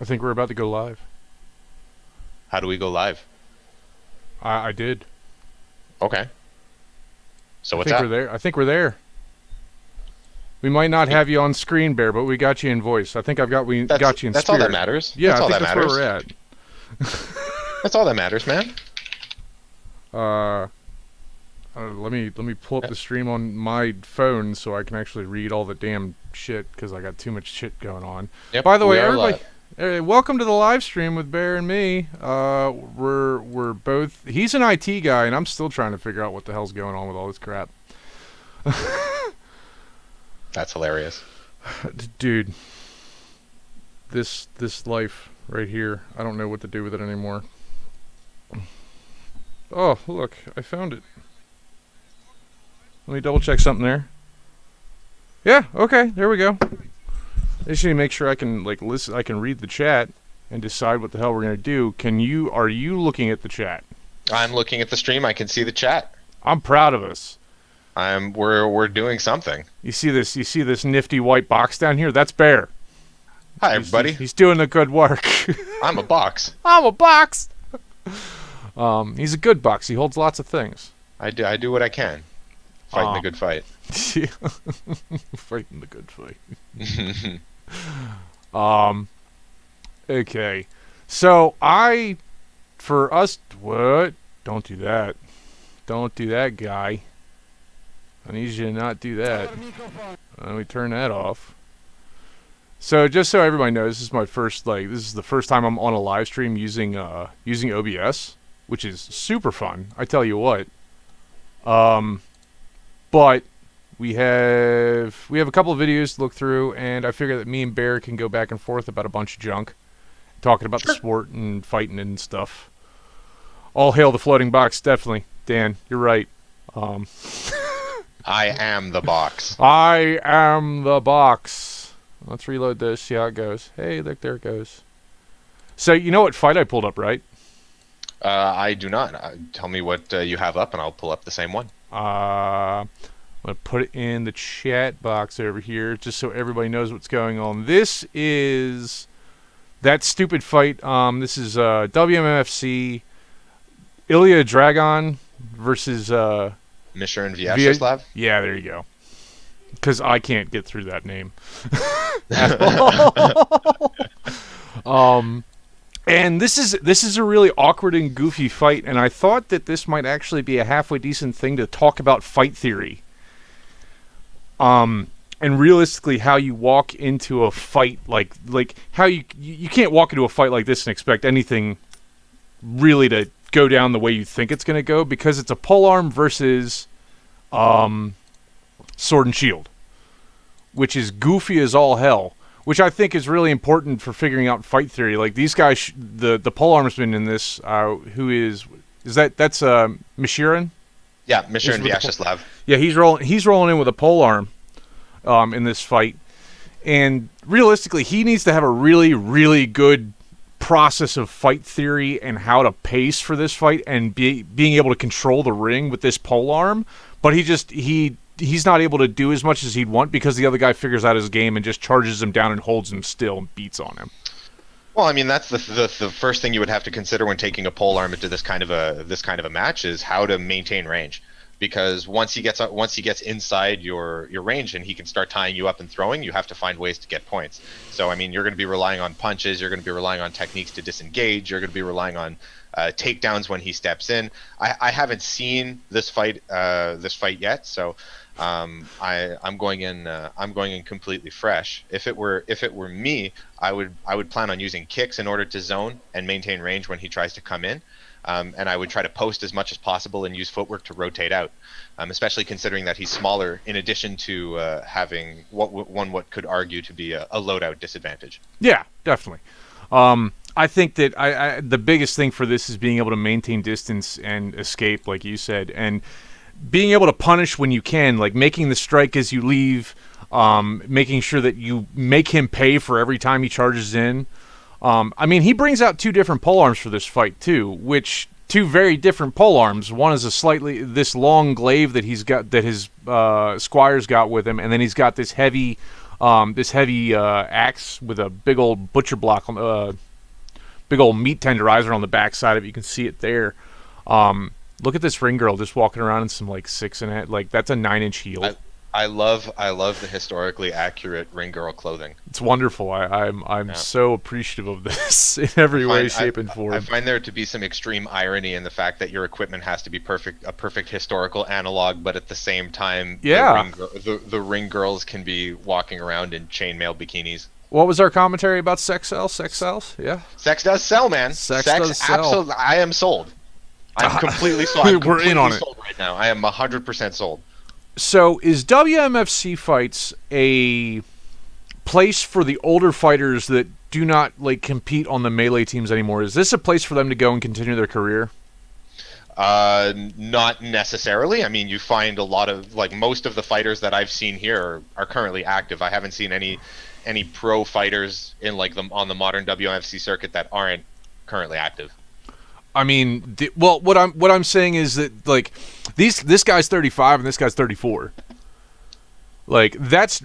I think we're about to go live. How do we go live? I did. Okay. So I what's think we're up? there. I think we're there. We might not have you on screen, Bear, but we got you in voice. I think we That's got you in that's all spirit. that matters. Yeah, That's I all think that that's where matters. we're at. That's all that matters, man. Uh, let me pull up the stream on my phone so I can actually read all the damn shit because I got too much shit going on. Yep. By the way, we are everybody, live. welcome to the live stream with Bear and me. We're both. He's an IT guy, and I'm still trying to figure out what the hell's going on with all this crap. That's hilarious. Dude, this life right here, I don't know what to do with it anymore. Oh, look, I found it. Let me double check something there. Yeah, okay, there we go. I just need to make sure I can listen. I can read the chat and decide what the hell we're gonna do. Are you looking at the chat? I'm looking at the stream. I can see the chat. I'm proud of us. We're doing something. You see this? You see this nifty white box down here? That's Bear. Hi, everybody. He's doing the good work. I'm a box. I'm a box. He's a good box. He holds lots of things. I do what I can. Fighting the good fight. Fighting the good fight. Okay. So what? Don't do that. Don't do that, guy. I need you to not do that. Let me turn that off. So just so everybody knows, this is the first time I'm on a live stream using OBS, which is super fun. I tell you what. But we have a couple of videos to look through, and I figure that me and Bear can go back and forth about a bunch of junk, talking about the sport and fighting and stuff. All hail the floating box, definitely. Dan, you're right. I am the box. I am the box. Let's reload this, see how it goes. Hey, look, there it goes. So, you know what fight I pulled up, right? I do not. Tell me what you have up, and I'll pull up the same one. I'm going to put it in the chat box over here, just so everybody knows what's going on. This is that stupid fight. This is WMFC Ilia Dragon versus Mishiran Vyacheslav? Yeah, there you go. Because I can't get through that name. And this is a really awkward and goofy fight, and I thought that this might actually be a halfway decent thing to talk about fight theory. And realistically, how you walk into a fight like how you can't walk into a fight like this and expect anything really to go down the way you think it's going to go, because it's a polearm versus sword and shield, which is goofy as all hell, which I think is really important for figuring out fight theory. Like these guys, the polearmsman in this, that's Mishiran? Yeah, Mishiran Vyacheslav. Yeah, he's rolling in with a polearm in this fight, and realistically, he needs to have a really, really good process of fight theory and how to pace for this fight and being able to control the ring with this polearm. But he's not able to do as much as he'd want because the other guy figures out his game and just charges him down and holds him still and beats on him. Well, I mean, that's the first thing you would have to consider when taking a polearm into this kind of a match is how to maintain range. Because once he gets inside your range and he can start tying you up and throwing, you have to find ways to get points. So I mean, you're going to be relying on punches, you're going to be relying on techniques to disengage, you're going to be relying on takedowns when he steps in. I haven't seen this fight yet, so I'm going in completely fresh. If it were me, I would plan on using kicks in order to zone and maintain range when he tries to come in. And I would try to post as much as possible and use footwork to rotate out, especially considering that he's smaller, in addition to having what could argue to be a loadout disadvantage. Yeah, definitely. I think that the biggest thing for this is being able to maintain distance and escape, like you said, and being able to punish when you can, like making the strike as you leave, making sure that you make him pay for every time he charges in. I mean, he brings out two different polearms for this fight too, which two very different polearms. One is this long glaive that he's got, that his squire's got with him, and then he's got this heavy This heavy axe with a big old butcher block on big old meat tenderizer on the backside of it. You can see it there. Look at this ring girl just walking around in some like 6.5, like that's a 9-inch heel. I love the historically accurate ring girl clothing. It's wonderful. I'm so appreciative of this in every way, shape, and form. I find there to be some extreme irony in the fact that your equipment has to be a perfect historical analog, but at the same time, the ring girls can be walking around in chainmail bikinis. What was our commentary about sex sells? Sex sells? Yeah. Sex does sell, man. Sex does sell. Absolutely. I am sold. I'm completely sold. We're in on it sold right now. I am 100% sold. So, is WMFC Fights a place for the older fighters that do not like compete on the melee teams anymore? Is this a place for them to go and continue their career? Not necessarily. I mean, you find a lot of most of the fighters that I've seen here are currently active. I haven't seen any pro fighters in on the modern WMFC circuit that aren't currently active. I mean, what I'm saying is that this guy's 35 and this guy's 34. Like that's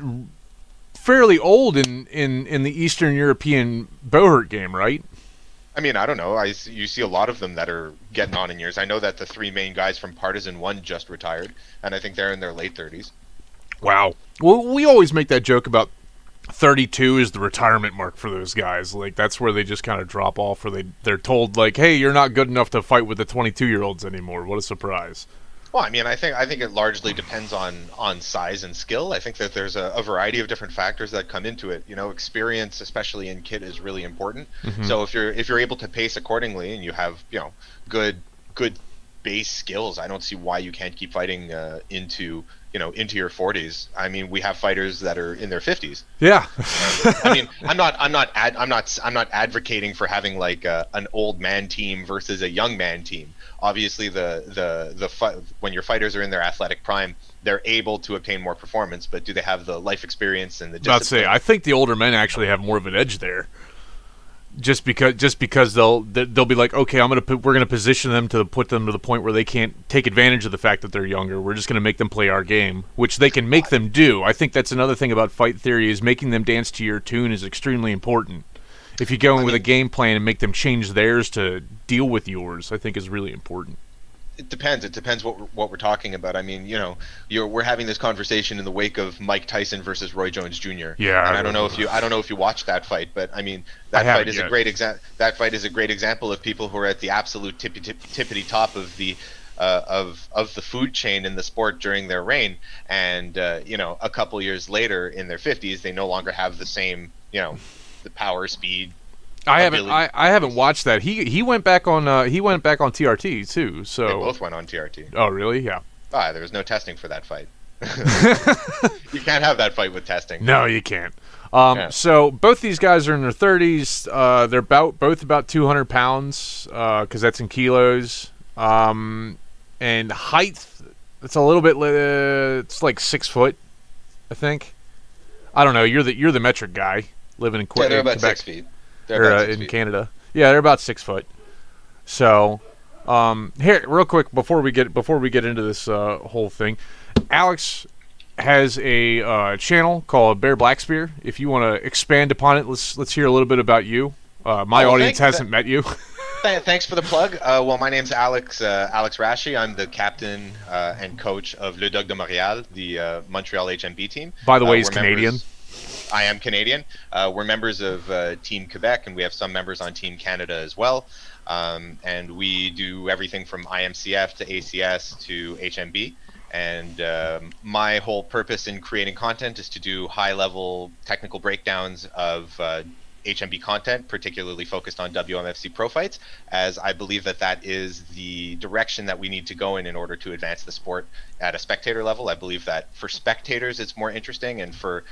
fairly old in the Eastern European Bohurt game, right? I mean, I don't know. You see a lot of them that are getting on in years. I know that the three main guys from Partisan 1 just retired, and I think they're in their late 30s. Wow. Well, we always make that joke about 32 is the retirement mark for those guys. Like that's where they just kind of drop off, or they're told hey, you're not good enough to fight with the 22-year-olds anymore. What a surprise. Well, I mean, I think it largely depends on size and skill. I think that there's a variety of different factors that come into it. Experience, especially in kit, is really important. Mm-hmm. So if you're able to pace accordingly and you have good base skills, I don't see why you can't keep fighting into your 40s. I mean, we have fighters that are in their 50s. Yeah. I mean, I'm not advocating for having an old man team versus a young man team. Obviously, when your fighters are in their athletic prime, they're able to obtain more performance. But do they have the life experience and the discipline? I think the older men actually have more of an edge there. Just because they'll be like, okay, we're gonna position them to put them to the point where they can't take advantage of the fact that they're younger. We're just gonna make them play our game, which they can make them do. I think that's another thing about fight theory, is making them dance to your tune is extremely important. If you go in with a game plan and make them change theirs to deal with yours, I think is really important. It depends. It depends what we're talking about. I mean, we're having this conversation in the wake of Mike Tyson versus Roy Jones Jr. Yeah. And I don't know if you watched that fight, but I mean, that fight is a great example of people who are at the absolute tippity top of the food chain in the sport during their reign, and a couple years later in their 50s, they no longer have the same the power, speed. I haven't watched that. He went back on TRT too. So they both went on TRT. Oh really? Yeah. There was no testing for that fight. You can't have that fight with testing. No, you can't. So both these guys are in their 30s. They're both about 200 pounds, because that's in kilos. And height, it's a little bit. It's like 6 foot, I think. I don't know. You're the metric guy living in Quebec. They're about 6 feet. In Canada. Yeah, they're about 6 foot. So, here, real quick before we get into this whole thing, Alex has a channel called Bear Blackspear. If you want to expand upon it, let's hear a little bit about you. My audience hasn't met you. Thanks for the plug. Well, my name's Alex Rashi. I'm the captain and coach of Le Dog de Montréal, the Montreal HMB team. By the way, he's Canadian. I am Canadian. We're members of Team Quebec, and we have some members on Team Canada as well. And we do everything from IMCF to ACS to HMB. And my whole purpose in creating content is to do high-level technical breakdowns of HMB content, particularly focused on WMFC pro fights, as I believe that is the direction that we need to go in order to advance the sport at a spectator level. I believe that for spectators it's more interesting, and for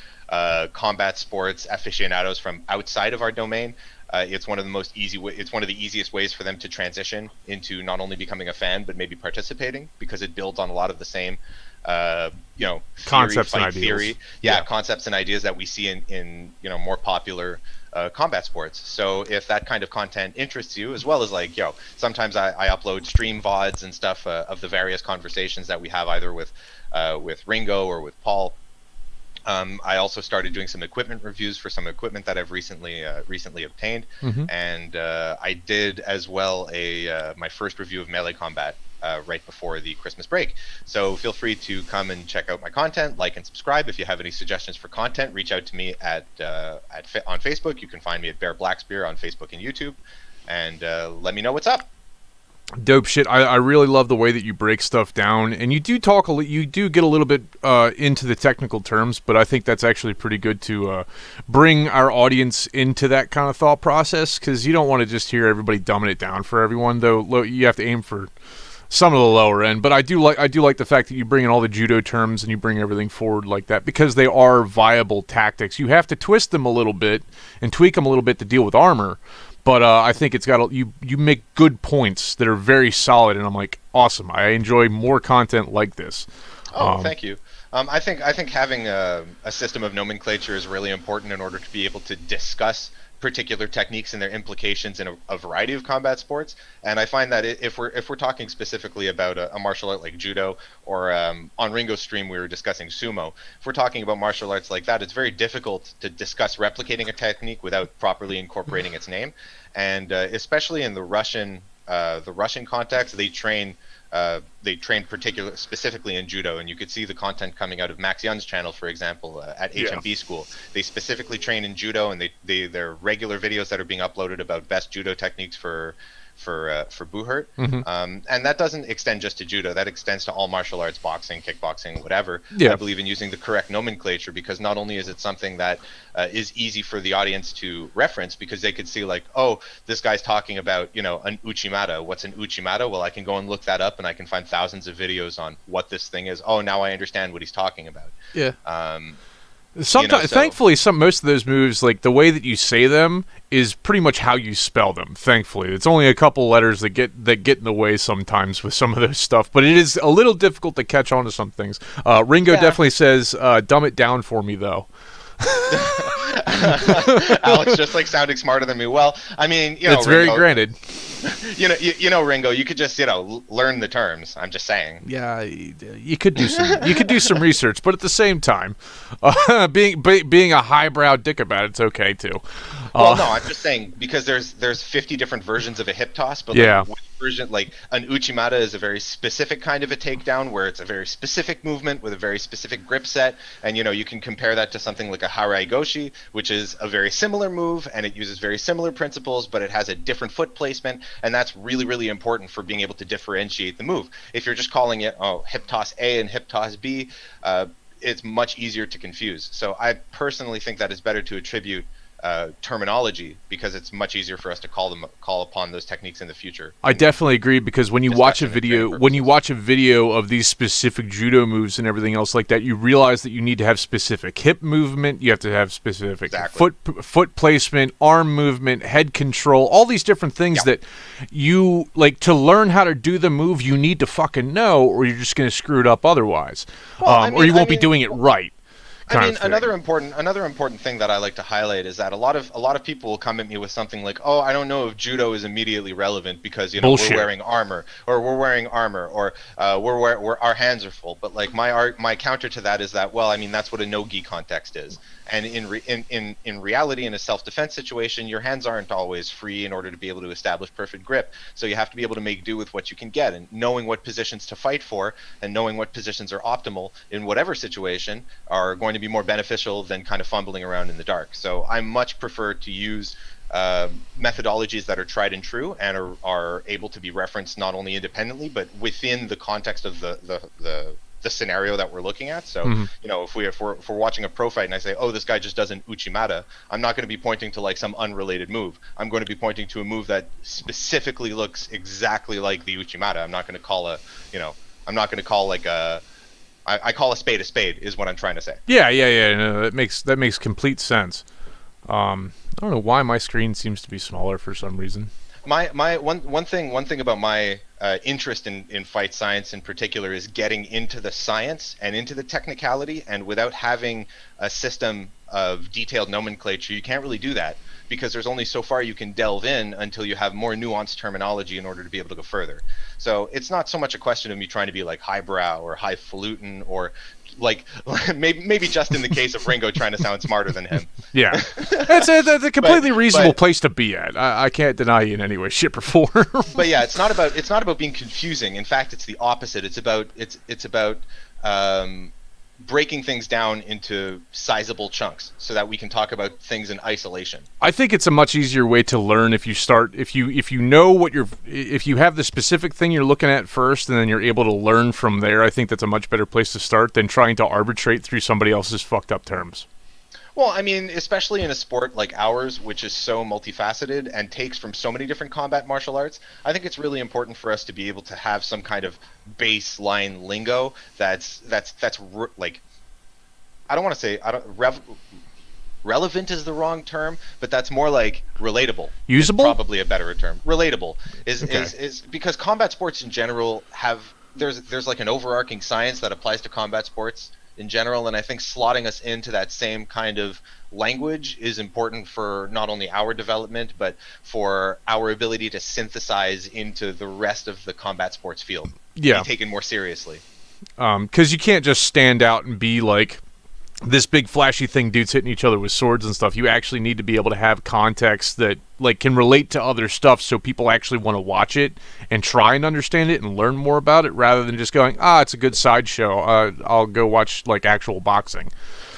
combat sports aficionados from outside of our domain, it's one of the easiest ways for them to transition into not only becoming a fan but maybe participating, because it builds on a lot of the same concepts and ideas. Concepts and ideas that we see in more popular combat sports. So if that kind of content interests you, as well as sometimes I upload stream VODs and stuff of the various conversations that we have either with Ringo or with Paul. I also started doing some equipment reviews for some equipment that I've recently obtained, Mm-hmm. and I did as well my first review of Melee Combat right before the Christmas break. So feel free to come and check out my content, like and subscribe. If you have any suggestions for content, reach out to me on Facebook. You can find me at Bear Blackspear on Facebook and YouTube, and let me know what's up. Dope shit. I really love the way that you break stuff down, and you do you do get a little bit into the technical terms, but I think that's actually pretty good to bring our audience into that kind of thought process, because you don't want to just hear everybody dumbing it down for everyone. Though you have to aim for some of the lower end, but I do like the fact that you bring in all the judo terms and you bring everything forward like that, because they are viable tactics. You have to twist them a little bit and tweak them a little bit to deal with armor. But I think it's got you make good points that are very solid, and I'm like, awesome. I enjoy more content like this. Oh, thank you. I think having a system of nomenclature is really important in order to be able to discuss particular techniques and their implications in a variety of combat sports. And I find that if we're talking specifically about a martial art like judo, or on Ringo's stream we were discussing sumo, if we're talking about martial arts like that, it's very difficult to discuss replicating a technique without properly incorporating its name. And especially in the Russian context, they train specifically in judo, and you could see the content coming out of Max Yun's channel, for example, at HMB school. They specifically train in judo, and they're regular videos that are being uploaded about best judo techniques for Buhurt. Mm-hmm. And that doesn't extend just to judo. That extends to all martial arts, boxing, kickboxing, whatever. Yeah. I believe in using the correct nomenclature, because not only is it something that is easy for the audience to reference, because they could see like, oh, this guy's talking about, an uchimata. What's an uchimata? Well, I can go and look that up, and I can find thousands of videos on what this thing is. Oh, now I understand what he's talking about. Yeah. Thankfully, most of those moves, like the way that you say them, is pretty much how you spell them. Thankfully, it's only a couple letters that get in the way sometimes with some of those stuff. But it is a little difficult to catch on to some things. Ringo definitely says, "Dumb it down for me, though." Alex just like sounding smarter than me. Well, I mean, it's very granted. Ringo, you could just learn the terms. I'm just saying. Yeah, you could do some research, but at the same time, being a highbrow dick about it's okay too. Well, no, I'm just saying, because there's 50 different versions of a hip toss, but version, like an uchimata is a very specific kind of a takedown, where it's a very specific movement with a very specific grip set, and you can compare that to something like a harai goshi, which is a very similar move, and it uses very similar principles, but it has a different foot placement, and that's really, really important for being able to differentiate the move. If you're just calling it hip toss A and hip toss B, it's much easier to confuse. So I personally think that it's better to attribute terminology, because it's much easier for us to call upon those techniques in the future. I definitely agree, because when you watch a video of these specific judo moves and everything else like that, you realize that you need to have specific hip movement, you have to have specific foot placement, arm movement, head control, all these different things that you like to learn how to do the move. You need to fucking know, or you're just going to screw it up otherwise, or you won't be doing it right. Another important thing that I like to highlight is that a lot of people will come at me with something like, "Oh, I don't know if judo is immediately relevant because we're wearing armor, or our hands are full." But like my counter to that is that, well, I mean, that's what a no-gi context is. And in reality, in a self-defense situation, your hands aren't always free in order to be able to establish perfect grip. So you have to be able to make do with what you can get, and knowing what positions to fight for and knowing what positions are optimal in whatever situation are going to be more beneficial than kind of fumbling around in the dark. So I much prefer to use methodologies that are tried and true and are able to be referenced not only independently but within the context of the scenario that we're looking at. So if we're watching a pro fight and I say, oh, this guy just does an uchimata, I'm not going to be pointing to like some unrelated move. I'm going to be pointing to a move that specifically looks exactly like the uchimata. I'm not going to call I call a spade is what I'm trying to say. Yeah. No, that makes complete sense. I don't know why my screen seems to be smaller for some reason. My one thing about my interest in fight science in particular is getting into the science and into the technicality, and without having a system of detailed nomenclature, you can't really do that, because there's only so far you can delve in until you have more nuanced terminology in order to be able to go further. So it's not so much a question of me trying to be like highbrow or highfalutin or like maybe just in the case of Ringo trying to sound smarter than him. Yeah, that's a completely reasonable but, place to be at. I can't deny you in any way, shape, or form. But yeah, it's not about being confusing. In fact, it's the opposite. It's about breaking things down into sizable chunks so that we can talk about things in isolation. I think it's a much easier way to learn if you know if you have the specific thing you're looking at first, and then you're able to learn from there. I think that's a much better place to start than trying to arbitrate through somebody else's fucked up terms. Well, I mean, especially in a sport like ours, which is so multifaceted and takes from so many different combat martial arts, I think it's really important for us to be able to have some kind of baseline lingo that's like, I don't want to say relevant is the wrong term, but that's more like relatable. Usable? Probably a better term. Relatable is because combat sports in general there's like an overarching science that applies to combat sports in general, and I think slotting us into that same kind of language is important for not only our development, but for our ability to synthesize into the rest of the combat sports field. Yeah. Be taken more seriously. Because you can't just stand out and be like this big flashy thing, dudes hitting each other with swords and stuff. You actually need to be able to have context that like can relate to other stuff, so people actually want to watch it and try and understand it and learn more about it, rather than just going, it's a good sideshow. I'll go watch like actual boxing,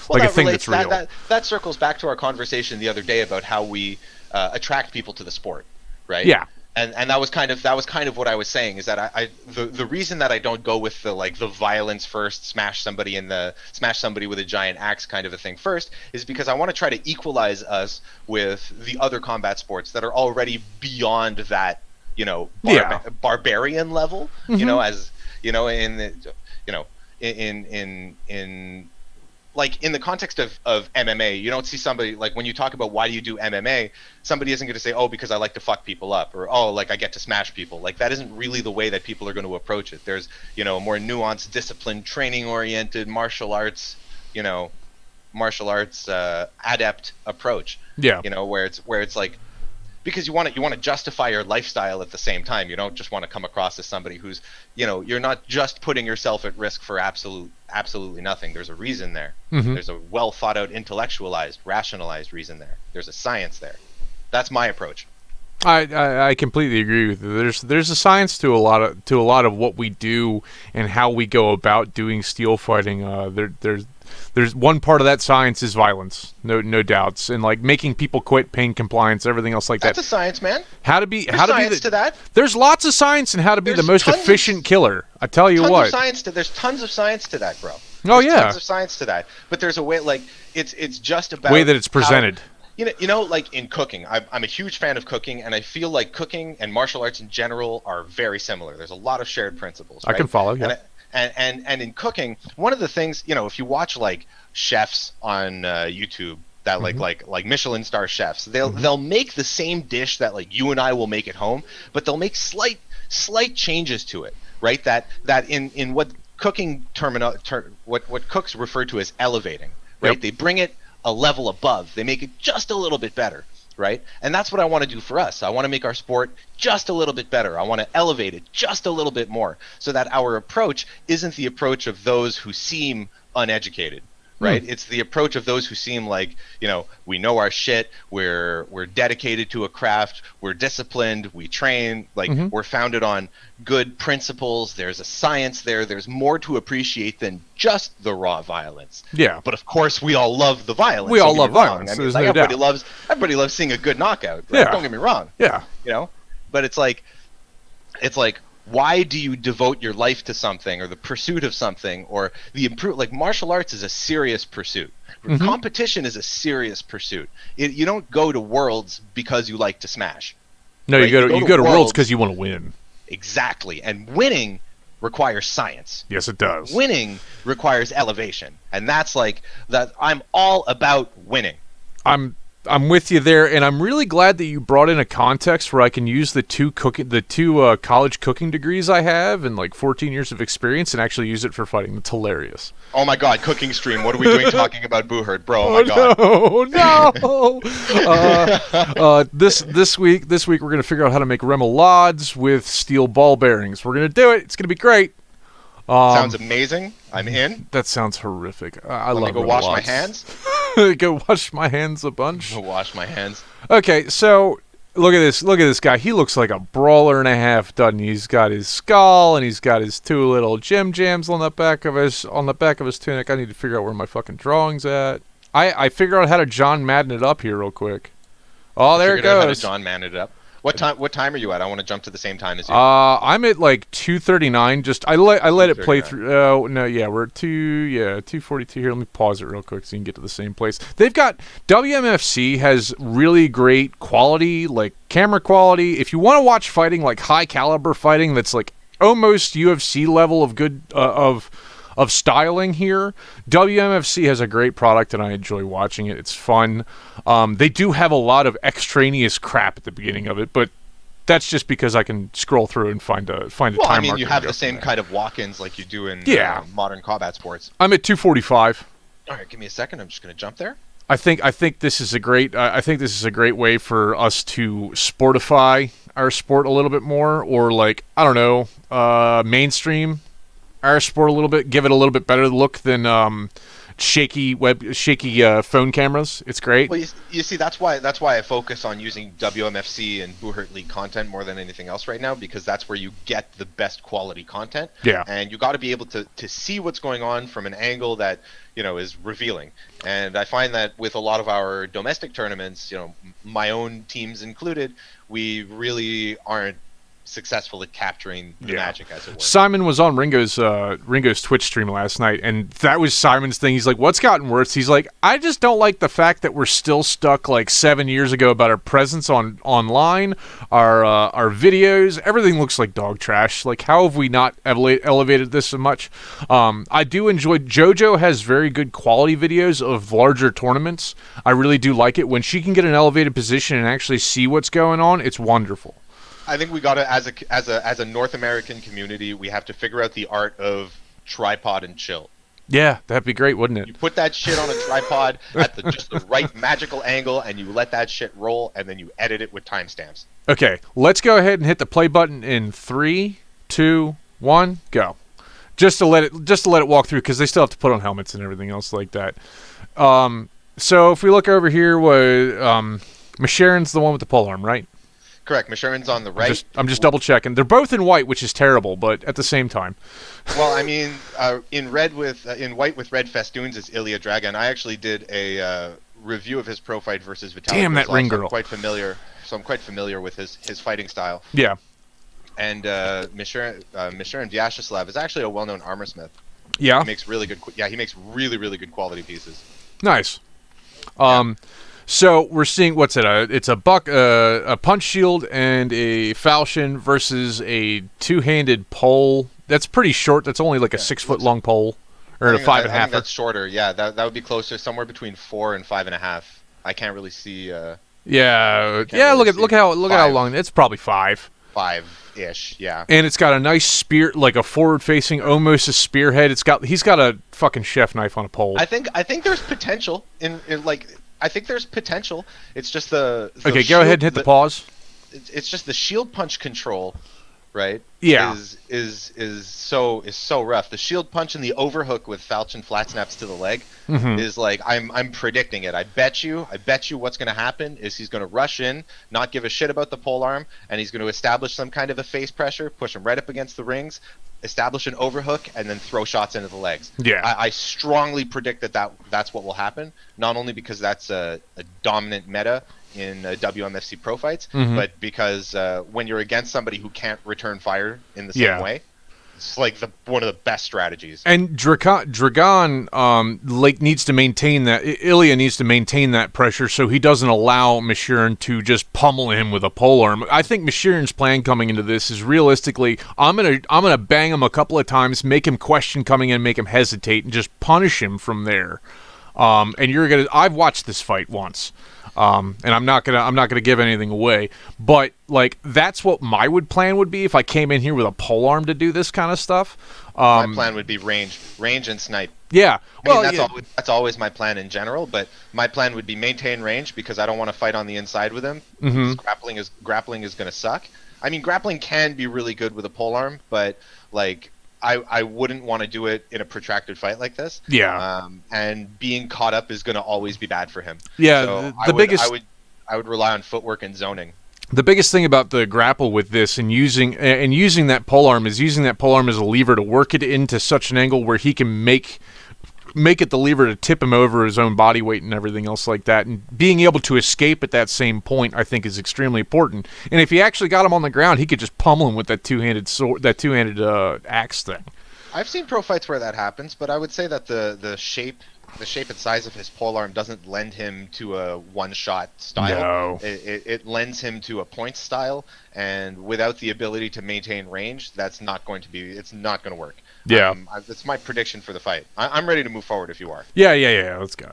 well, like a thing that's real. That circles back to our conversation the other day about how we attract people to the sport, right? Yeah. And that was kind of what I was saying, is that the reason that I don't go with the violence first, smash somebody with a giant axe kind of a thing first, is because I want to try to equalize us with the other combat sports that are already beyond that, barbarian level, as in like in the context of MMA, you don't see somebody, like when you talk about why do you do MMA, somebody isn't going to say, because I like to fuck people up, or like I get to smash people. Like that isn't really the way that people are going to approach it. There's a more nuanced, disciplined, training oriented martial arts adept approach. Yeah. Where it's like, because you want to justify your lifestyle at the same time. You don't just want to come across as somebody who's, you're not just putting yourself at risk for absolutely nothing. There's a reason there. Mm-hmm. There's a well thought out, intellectualized, rationalized reason there. There's a science there. That's my approach. I completely agree with you. There's a science to a lot of what we do and how we go about doing steel fighting. There's one part of that science is violence, no doubts, and like making people quit, pain compliance, everything else like that. That's a science, man. There's science to that. There's lots of science in how to be the most efficient killer. I tell you what. There's tons of science to that, bro. There's tons of science to that. But there's a way, like it's just about way that it's presented. Like in cooking, I'm a huge fan of cooking, and I feel like cooking and martial arts in general are very similar. There's a lot of shared principles. Right? I can follow. Yeah. And in cooking, one of the things, if you watch like chefs on YouTube that like Michelin star chefs, they'll make the same dish that like you and I will make at home, but they'll make slight changes to it, right? That in what cooking what cooks refer to as elevating, right? Yep. They bring it a level above. They make it just a little bit better, right? And that's what I want to do for us. I want to make our sport just a little bit better. I want to elevate it just a little bit more, so that our approach isn't the approach of those who seem uneducated, right? It's the approach of those who seem like, we know our shit, we're dedicated to a craft, we're disciplined, we train, like we're founded on good principles, there's a science there's more to appreciate than just the raw violence. Yeah. But of course we all love the violence. We all love violence. I mean, like, everybody loves seeing a good knockout, right? Yeah. Don't get me wrong. Yeah. But it's like why do you devote your life to something, or the pursuit of something, or like martial arts is a serious pursuit. Competition is a serious pursuit. You don't go to Worlds because you like to smash. No, right? you go to Worlds because you want to win. Exactly. And winning requires science. Yes, it does. Winning requires elevation. And that's like that. I'm all about winning. I'm with you there, and I'm really glad that you brought in a context where I can use the two college cooking degrees I have and like 14 years of experience and actually use it for fighting. It's hilarious. Oh my God, cooking stream! What are we doing talking about Booherd, bro? Oh my God! No! This week we're gonna figure out how to make remoulades with steel ball bearings. We're gonna do it. It's gonna be great. Sounds amazing. I'm in. That sounds horrific. I Let love me go robots. wash my hands. Go wash my hands a bunch. Go wash my hands. Okay, so look at this. Look at this guy. He looks like a brawler and a half, doesn't he? He's got his skull and he's got his two little gem jams on the back of his tunic. I need to figure out where my fucking drawing's at. I figured out how to John Madden it up here real quick. Oh, there it Figured out how goes. to John Madden it up. What time are you at? I want to jump to the same time as you. I'm at like 2:39. Just I let it play 2:39. through. No, yeah, we're at 2:42 here. Let me pause it real quick so you can get to the same place. They've got WMFC has really great quality, like camera quality. If you want to watch fighting, like high caliber fighting, that's like almost UFC level of good of styling here. WMFC has a great product, and I enjoy watching it. It's fun. They do have a lot of extraneous crap at the beginning of it, but that's just because I can scroll through and find a time Well, I mean, marker you and have go the from same there. kind of walk-ins like you do in modern combat sports. I'm at 2:45. All right, give me a second. I'm just going to jump there. I think this is a great way for us to sportify our sport a little bit more, or like I don't know, mainstream our sport a little bit, give it a little bit better look than shaky phone cameras. It's great. Well, you see, that's why I focus on using WMFC and Buhurt League content more than anything else right now, because that's where you get the best quality content. Yeah. And you got to be able to see what's going on from an angle that is revealing. And I find that with a lot of our domestic tournaments, my own teams included, we really aren't successful at capturing the magic, as it were. Simon was on Ringo's Twitch stream last night, and that was Simon's thing. He's like, what's gotten worse? He's like, I just don't like the fact that we're still stuck like 7 years ago about our presence online, our videos. Everything looks like dog trash. Like, how have we not elevated this so much? I do enjoy, JoJo has very good quality videos of larger tournaments. I really do like it. When she can get an elevated position and actually see what's going on, it's wonderful. I think we got to, as a North American community, we have to figure out the art of tripod and chill. Yeah, that'd be great, wouldn't it? You put that shit on a tripod at just the right magical angle, and you let that shit roll, and then you edit it with timestamps. Okay, let's go ahead and hit the play button in 3, 2, 1, go. Just to let it walk through, because they still have to put on helmets and everything else like that. So if we look over here, Mishiran's the one with the polearm, right? Correct. Mishiran's on the right. I'm just double checking. They're both in white, which is terrible, but at the same time. Well, I mean, in white with red festoons is Ilia Dragon. I actually did a review of his pro fight versus Vitaly. Damn, that ring girl. I'm quite familiar with his fighting style. Yeah. And Mishiran Vyacheslav is actually a well-known armor smith. Yeah. He makes really good quality pieces. Nice. So we're seeing what's it? It's a punch shield and a falchion versus a two-handed pole. That's pretty short. That's only like a 6 foot long pole, or a 5.5. I think that's shorter. Yeah, that would be closer, somewhere between 4 and 5.5. I can't really see. Yeah. Really Look how long. It's probably 5. 5-ish. Yeah. And it's got a nice spear, like a forward-facing, almost a spearhead. He's got a fucking chef knife on a pole. I think there's potential in like. I think there's potential. It's just the okay, go ahead and hit the pause. It's just the shield punch control, right? Yeah. Is so rough. The shield punch and the overhook with falchion flat snaps to the leg is like I'm predicting it. I bet you what's going to happen is he's going to rush in, not give a shit about the polearm, and he's going to establish some kind of a face pressure, push him right up against the rings, establish an overhook, and then throw shots into the legs. Yeah. I strongly predict that's what will happen, not only because that's a dominant meta in WMFC pro fights, but because when you're against somebody who can't return fire in the same way, it's like one of the best strategies. And Dragon needs to maintain that. Ilia needs to maintain that pressure so he doesn't allow Mishiran to just pummel him with a polearm. I think Mishiran's plan coming into this is realistically, I'm gonna bang him a couple of times, make him question coming in, make him hesitate, and just punish him from there. And I've watched this fight once. And I'm not gonna give anything away, but like that's what my plan would be if I came in here with a polearm to do this kind of stuff. My plan would be range and snipe. Yeah, well, that's always my plan in general. But my plan would be maintain range because I don't want to fight on the inside with him. Grappling is going to suck. I mean, grappling can be really good with a polearm, but like I wouldn't want to do it in a protracted fight like this. Yeah. And being caught up is going to always be bad for him. Yeah. So I would rely on footwork and zoning. The biggest thing about the grapple with this and using that polearm is using that polearm as a lever to work it into such an angle where he can make it the lever to tip him over his own body weight and everything else like that. And being able to escape at that same point, I think, is extremely important. And if he actually got him on the ground, he could just pummel him with that two-handed sword, that two-handed axe thing. I've seen pro fights where that happens, but I would say that the shape and size of his polearm doesn't lend him to a one-shot style. No. It lends him to a point style, and without the ability to maintain range, it's not going to work. Yeah. That's my prediction for the fight. I'm ready to move forward if you are. Yeah. Let's go.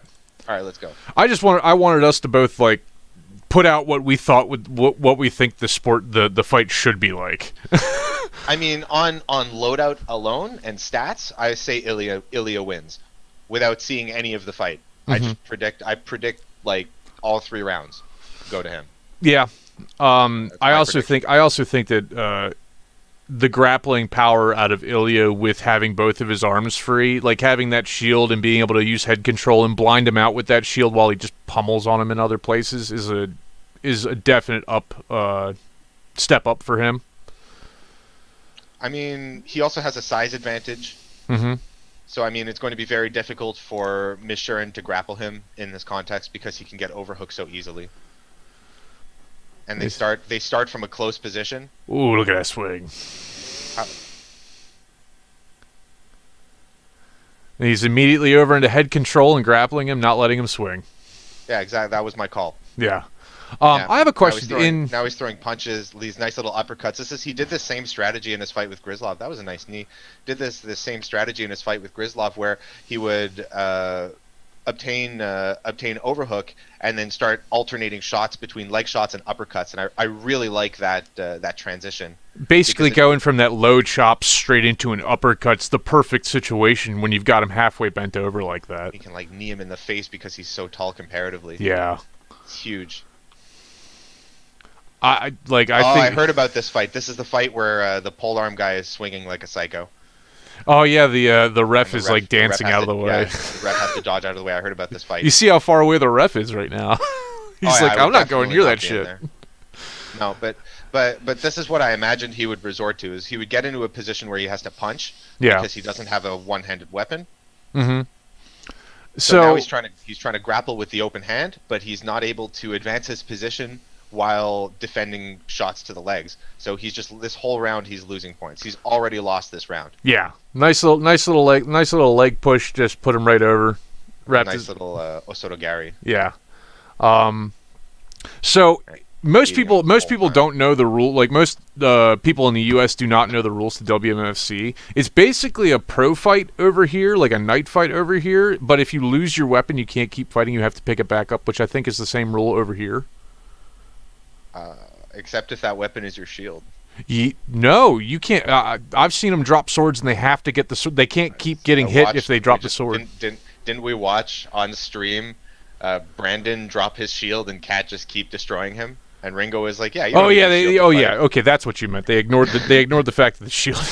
All right, let's go. I wanted us to both like put out what we thought what we think the fight should be like. I mean, on loadout alone and stats, I say Ilia wins, without seeing any of the fight. Mm-hmm. I predict like all 3 rounds go to him. Yeah. I also think that the grappling power out of Ilia with having both of his arms free, like having that shield and being able to use head control and blind him out with that shield while he just pummels on him in other places, is a definite step up for him. I mean, he also has a size advantage. Mm-hmm. So, I mean, it's going to be very difficult for Mishiran to grapple him in this context because he can get overhooked so easily. And they start from a close position. Ooh, look at that swing. And he's immediately over into head control and grappling him, not letting him swing. Yeah, exactly. That was my call. Yeah. I have a question. Now he's throwing punches, these nice little uppercuts. He did the same strategy in his fight with Grizlov. That was a nice knee. Did this same strategy in his fight with Grizlov, where he would obtain overhook and then start alternating shots between leg shots and uppercuts. And I really like that transition. Basically, going from that low chop straight into an uppercut's the perfect situation when you've got him halfway bent over like that. He can like knee him in the face because he's so tall comparatively. Yeah, it's huge. I think I heard about this fight. This is the fight where the polearm guy is swinging like a psycho. Oh yeah, the ref is like dancing out of the way. Yeah, the ref has to dodge out of the way. I heard about this fight. You see how far away the ref is right now. He's I'm not going near that shit. No, but this is what I imagined he would resort to: is he would get into a position where he has to punch because he doesn't have a one-handed weapon. Mm-hmm. So now he's trying to grapple with the open hand, but he's not able to advance his position while defending shots to the legs. So he's just this whole round he's losing points. He's already lost this round. Yeah, nice little leg push, just put him right over. Little Osotogari. Yeah. So most people don't know the rule. Like most people in the U.S. do not know the rules to WMFC. It's basically a pro fight over here, like a night fight over here. But if you lose your weapon, you can't keep fighting. You have to pick it back up, which I think is the same rule over here. Except if that weapon is your shield. No, you can't. I've seen them drop swords and they have to get the sword. They can't keep getting hit if they drop the sword. Didn't we watch on stream Brandon drop his shield and Kat just keep destroying him? And Ringo is like, yeah. Okay, that's what you meant. They ignored the fact of the shield.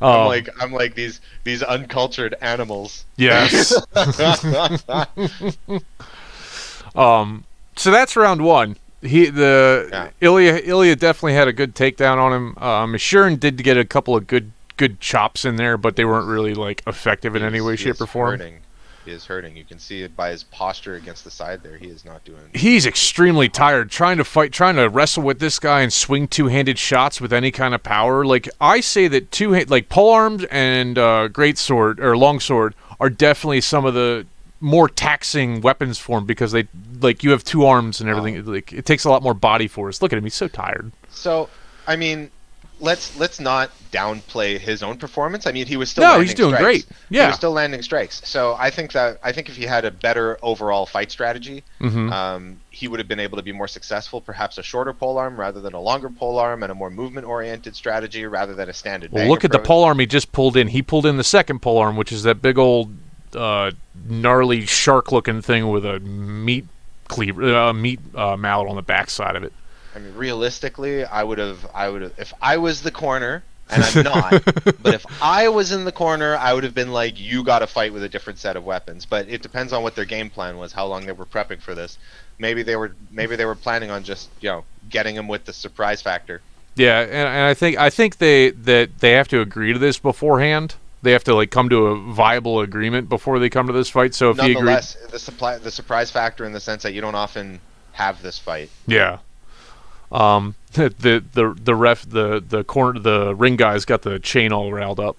I'm like these uncultured animals. Yes. So that's round one. Ilia definitely had a good takedown on him. Mishiran did get a couple of good chops in there, but they weren't really like effective in any way, shape, or form. He is hurting. You can see it by his posture against the side there. He is not doing. He's extremely tired trying to wrestle with this guy and swing two-handed shots with any kind of power. Like I say that polearms and greatsword or longsword are definitely some of the more taxing weapons for him because they you have two arms and everything. Like it takes a lot more body force. Look at him; he's so tired. So, I mean, let's not downplay his own performance. I mean, he was still he's doing great. Yeah, he was still landing strikes. So I think if he had a better overall fight strategy, he would have been able to be more successful. Perhaps a shorter polearm rather than a longer polearm, and a more movement-oriented strategy rather than a standard. Well, look at the polearm he just pulled in. He pulled in the second polearm, which is that big old gnarly shark-looking thing with a meat mallet on the backside of it. I mean, realistically, I would have if I was the corner and I'm not. But if I was in the corner, I would have been like, you got to fight with a different set of weapons. But it depends on what their game plan was, how long they were prepping for this. Maybe they were planning on just getting him with the surprise factor. Yeah, and I think they have to agree to this beforehand. They have to come to a viable agreement before they come to this fight. So if he agreed, nonetheless, the surprise factor in the sense that you don't often have this fight. Yeah. The ref, the ring guy's got the chain all riled up.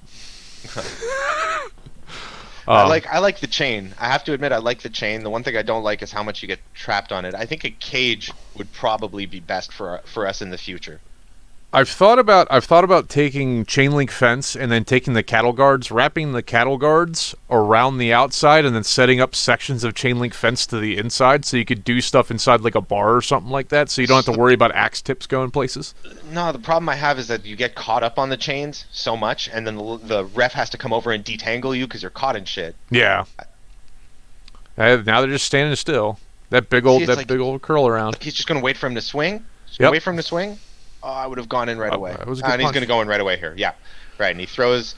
I like the chain. I have to admit, I like the chain. The one thing I don't like is how much you get trapped on it. I think a cage would probably be best for us in the future. I've thought about taking chain link fence and then taking the cattle guards, wrapping the cattle guards around the outside, and then setting up sections of chain link fence to the inside, so you could do stuff inside like a bar or something like that, so you don't have to worry about axe tips going places. No, the problem I have is that you get caught up on the chains so much, and then the ref has to come over and detangle you because you're caught in shit. Yeah. Now they're just standing still. That big old curl around. He's just gonna wait for him to swing. Wait for him to swing. Oh, I would have gone in right away. That was a good and he's punch. going to go in right away here. Yeah, right. And he throws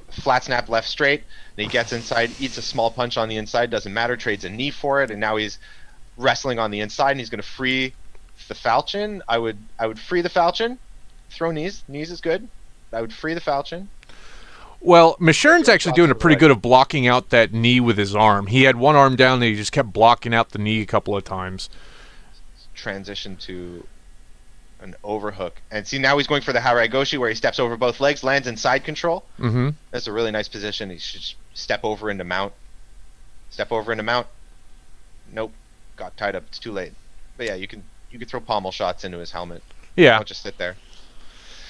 flat snap left straight, and he gets inside, eats a small punch on the inside. Doesn't matter. Trades a knee for it, and now he's wrestling on the inside, and he's going to free the falchion. I would free the falchion. Throw knees. Knees is good. I would free the falchion. Well, Mishiran's actually doing a pretty good of blocking out that knee with his arm. He had one arm down, and he just kept blocking out the knee a couple of times. Transition to an overhook, and see now he's going for the Haraigoshi, where he steps over both legs, lands in side control. Mm-hmm. That's a really nice position. He should step over into mount. Step over into mount. Nope, got tied up. It's too late. But yeah, you can throw pommel shots into his helmet. Yeah. Don't just sit there.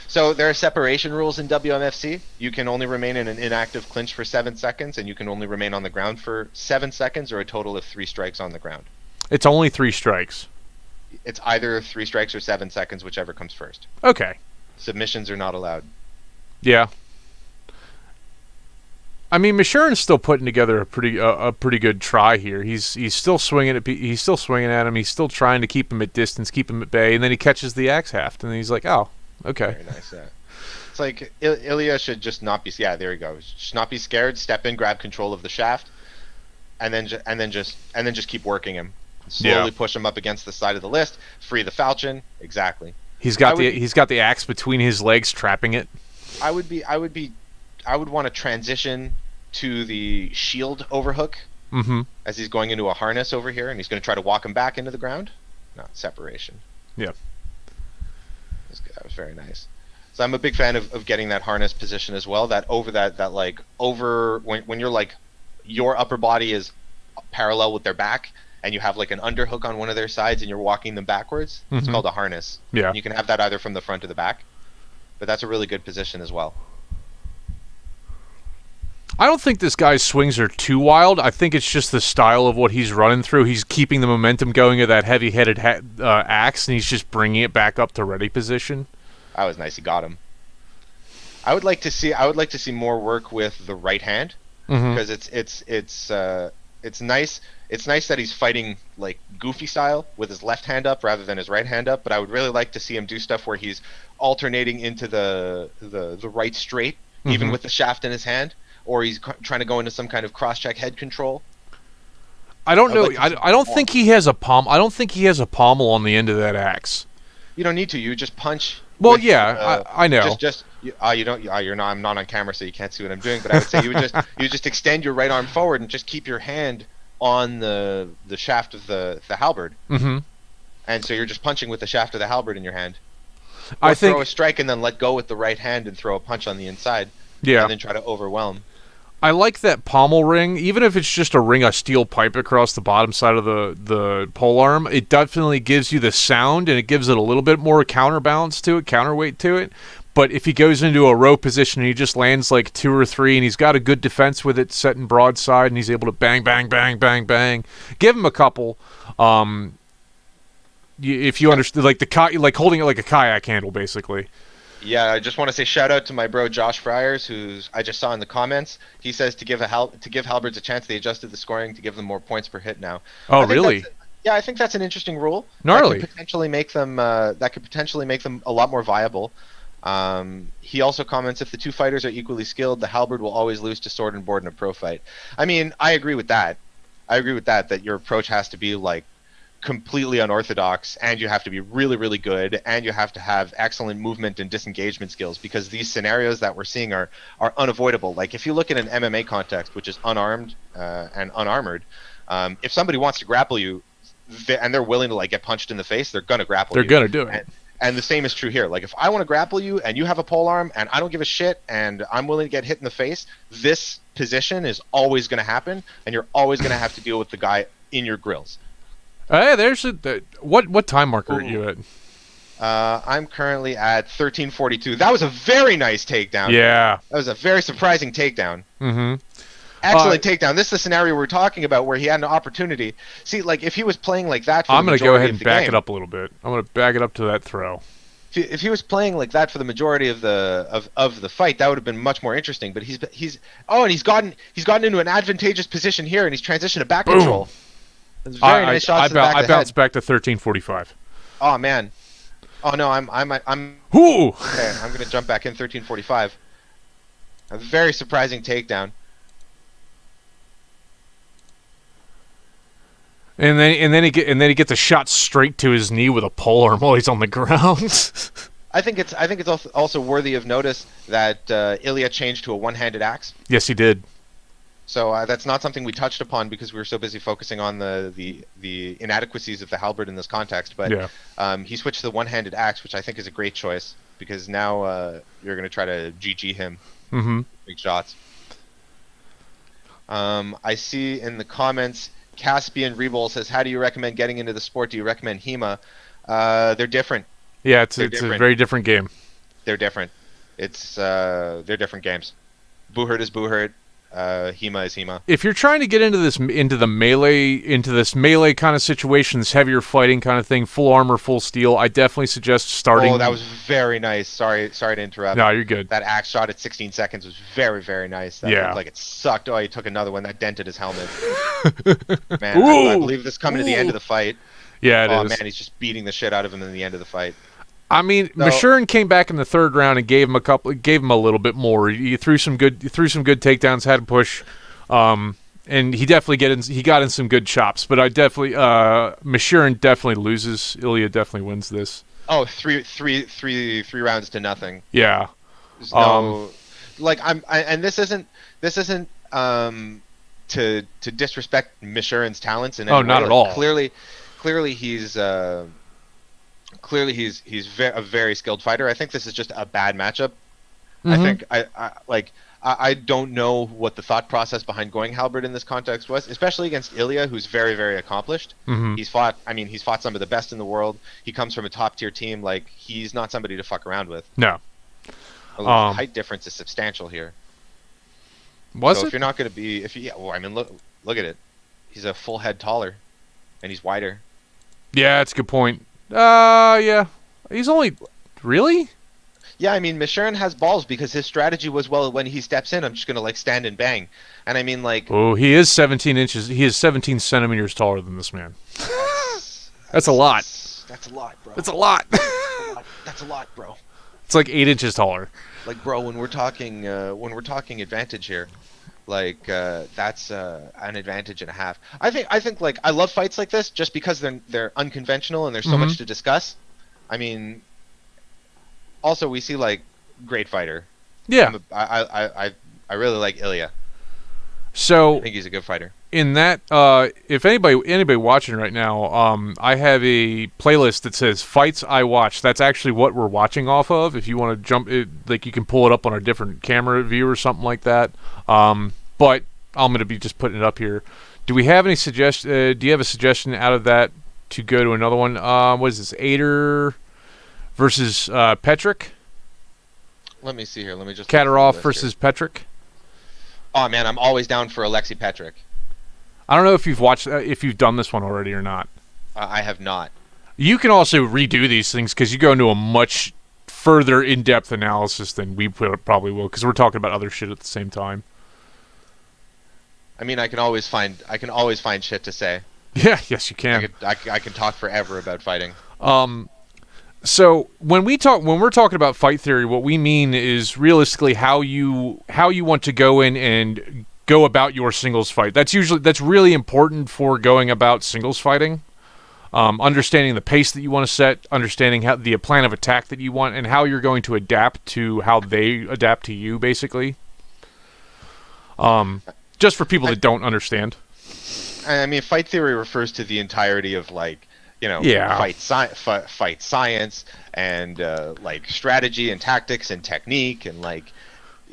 So there are separation rules in WMFC. You can only remain in an inactive clinch for 7 seconds, and you can only remain on the ground for 7 seconds, or a total of 3 strikes on the ground. It's only 3 strikes. It's either 3 strikes or 7 seconds, whichever comes first. Okay. Submissions are not allowed. Yeah. I mean, Mishiran's still putting together a pretty good try here. He's still swinging at him. He's still trying to keep him at distance, keep him at bay, and then he catches the axe haft, and he's like, "Oh, okay." Very nice. Yeah. It's like Ilia should just not be. Yeah, there he goes. Just not be scared. Step in, grab control of the shaft, and then just keep working him. Slowly push him up against the side of the list. Free the falchion. Exactly. He's got the axe between his legs, trapping it. I would want to transition to the shield overhook as he's going into a harness over here, and he's going to try to walk him back into the ground. No, separation. Yeah. That was very nice. So I'm a big fan of getting that harness position as well. When you're like, your upper body is parallel with their back, and you have like an underhook on one of their sides, and you're walking them backwards. It's called a harness. Yeah. And you can have that either from the front or the back, but that's a really good position as well. I don't think this guy's swings are too wild. I think it's just the style of what he's running through. He's keeping the momentum going of that heavy-headed axe, and he's just bringing it back up to ready position. That was nice. He got him. I would like to see more work with the right hand, because it's nice. It's nice that he's fighting like Goofy style with his left hand up rather than his right hand up. But I would really like to see him do stuff where he's alternating into the right straight, even with the shaft in his hand, or he's trying to go into some kind of cross-check head control. I don't know. I don't think he has a pommel. I don't think he has a pommel on the end of that axe. You don't need to. You just punch. Well, I know. You don't. You're not. I'm not on camera, so you can't see what I'm doing. But I would say you would just extend your right arm forward and just keep your hand on the shaft of the halberd. And so you're just punching with the shaft of the halberd in your hand. Or throw a strike and then let go with the right hand and throw a punch on the inside. Yeah. And then try to overwhelm. I like that pommel ring, even if it's just a ring of steel pipe across the bottom side of the pole arm. It definitely gives you the sound, and it gives it a little bit more counterbalance to it, counterweight to it. But if he goes into a row position and he just lands like 2 or 3, and he's got a good defense with it set in broadside, and he's able to bang, bang, bang, bang, bang, give him a couple. If you understand, like holding it like a kayak handle, basically. Yeah, I just want to say shout out to my bro Josh Friars, who's I just saw in the comments. He says to give halberds a chance. They adjusted the scoring to give them more points per hit now. Oh, really? Yeah, I think that's an interesting rule. Gnarly. That could potentially make them a lot more viable. He also comments, if the two fighters are equally skilled, the halberd will always lose to sword and board in a pro fight. I mean, I agree with that. That your approach has to be like completely unorthodox, and you have to be really, really good, and you have to have excellent movement and disengagement skills, because these scenarios that we're seeing are unavoidable. Like if you look at an MMA context, which is unarmed and unarmored, if somebody wants to grapple you, and they're willing to like get punched in the face, they're gonna grapple you. They're gonna do it. And the same is true here. Like if I want to grapple you and you have a pole arm and I don't give a shit and I'm willing to get hit in the face, this position is always going to happen, and you're always going to have to deal with the guy in your grills. Hey, there's what time marker are you at? I'm currently at 13:42. That was a very nice takedown. Yeah. That was a very surprising takedown. Mm-hmm. Excellent takedown. This is the scenario we're talking about where he had an opportunity. See, like if he was playing like that for I'm the going to go ahead majority and of the back game, it up a little bit. I'm going to back it up to that throw. if he was playing like that for the majority of the fight, that would have been much more interesting. But he's gotten into an advantageous position here, and he's transitioned to back Boom. control. It's very nice shots to the back of the bounced head. back to 13:45. Oh man. Oh no, I'm Ooh. okay. I'm gonna jump back in 13:45. A very surprising takedown. And then he gets a shot straight to his knee with a polearm while he's on the ground. I think it's also worthy of notice that Ilia changed to a one-handed axe. Yes, he did. So that's not something we touched upon because we were so busy focusing on the inadequacies of the halberd in this context. But yeah. He switched to the one-handed axe, which I think is a great choice, because now you're going to try to GG him. Mm-hmm. Big shots. I see in the comments, Caspian Rebol says, how do you recommend getting into the sport? Do you recommend HEMA? They're different. Yeah, it's a very different game. They're different. They're different games. Buhurt is Buhurt. HEMA is HEMA. If you're trying to get into this melee kind of situation, this heavier fighting kind of thing, full armor, full steel, I definitely suggest starting. Oh, that was very nice. Sorry to interrupt. No, you're good. That axe shot at 16 seconds was very, very nice. That looked like it sucked. Oh, he took another one that dented his helmet. Man, I believe this coming to the end of the fight. Yeah, it is. Oh man, he's just beating the shit out of him in the end of the fight. I mean, Mishiran came back in the third round and gave him a little bit more. He threw some good takedowns, had a push, and he definitely got in some good chops. But Mishiran definitely loses. Ilia definitely wins this. Oh, three rounds to nothing. Yeah. No, and this isn't to disrespect Mishiran's talents in any way. Not at all. Clearly he's a very skilled fighter. I think this is just a bad matchup. Mm-hmm. I don't know what the thought process behind going halberd in this context was, especially against Ilia, who's very, very accomplished. Mm-hmm. He's fought some of the best in the world. He comes from a top tier team. Like, he's not somebody to fuck around with. No. The height difference is substantial here. If you're not going to be, look at it. He's a full head taller, and he's wider. Yeah, that's a good point. Yeah. He's only... Really? Yeah, I mean, Mishiran has balls because his strategy was, well, when he steps in, I'm just going to, stand and bang. And I mean, Oh, he is 17 inches. He is 17 centimeters taller than this man. That's a lot. That's a lot, bro. That's a lot. That's a lot, bro. It's like 8 inches taller. Bro, when we're talking advantage here, that's an advantage and a half. I think I love fights like this just because they're unconventional and there's so much to discuss. I mean, also we see great fighter. Yeah. I really like Ilia. So I think he's a good fighter. In that, if anybody watching right now, I have a playlist that says fights I watch. That's actually what we're watching off of. If you want to jump, you can pull it up on a different camera view or something like that. But I'm going to be just putting it up here. Do we have any do you have a suggestion out of that to go to another one? What is this? Ader versus Petrick? Let me see here. Let me just Kadyrov versus Petrick. Oh man, I'm always down for Alexei Petrick. I don't know if you've watched, if you've done this one already or not. I have not. You can also redo these things because you go into a much further in-depth analysis than we probably will, because we're talking about other shit at the same time. I mean, I can always find shit to say. Yeah, yes, you can. I can talk forever about fighting. So when we're talking about fight theory, what we mean is realistically how you want to go in and go about your singles fight. That's really important for going about singles fighting. Understanding the pace that you want to set, understanding how the plan of attack that you want, and how you're going to adapt to how they adapt to you, basically. Just for people that don't understand. I mean, fight theory refers to the entirety of fight science and like strategy and tactics and technique and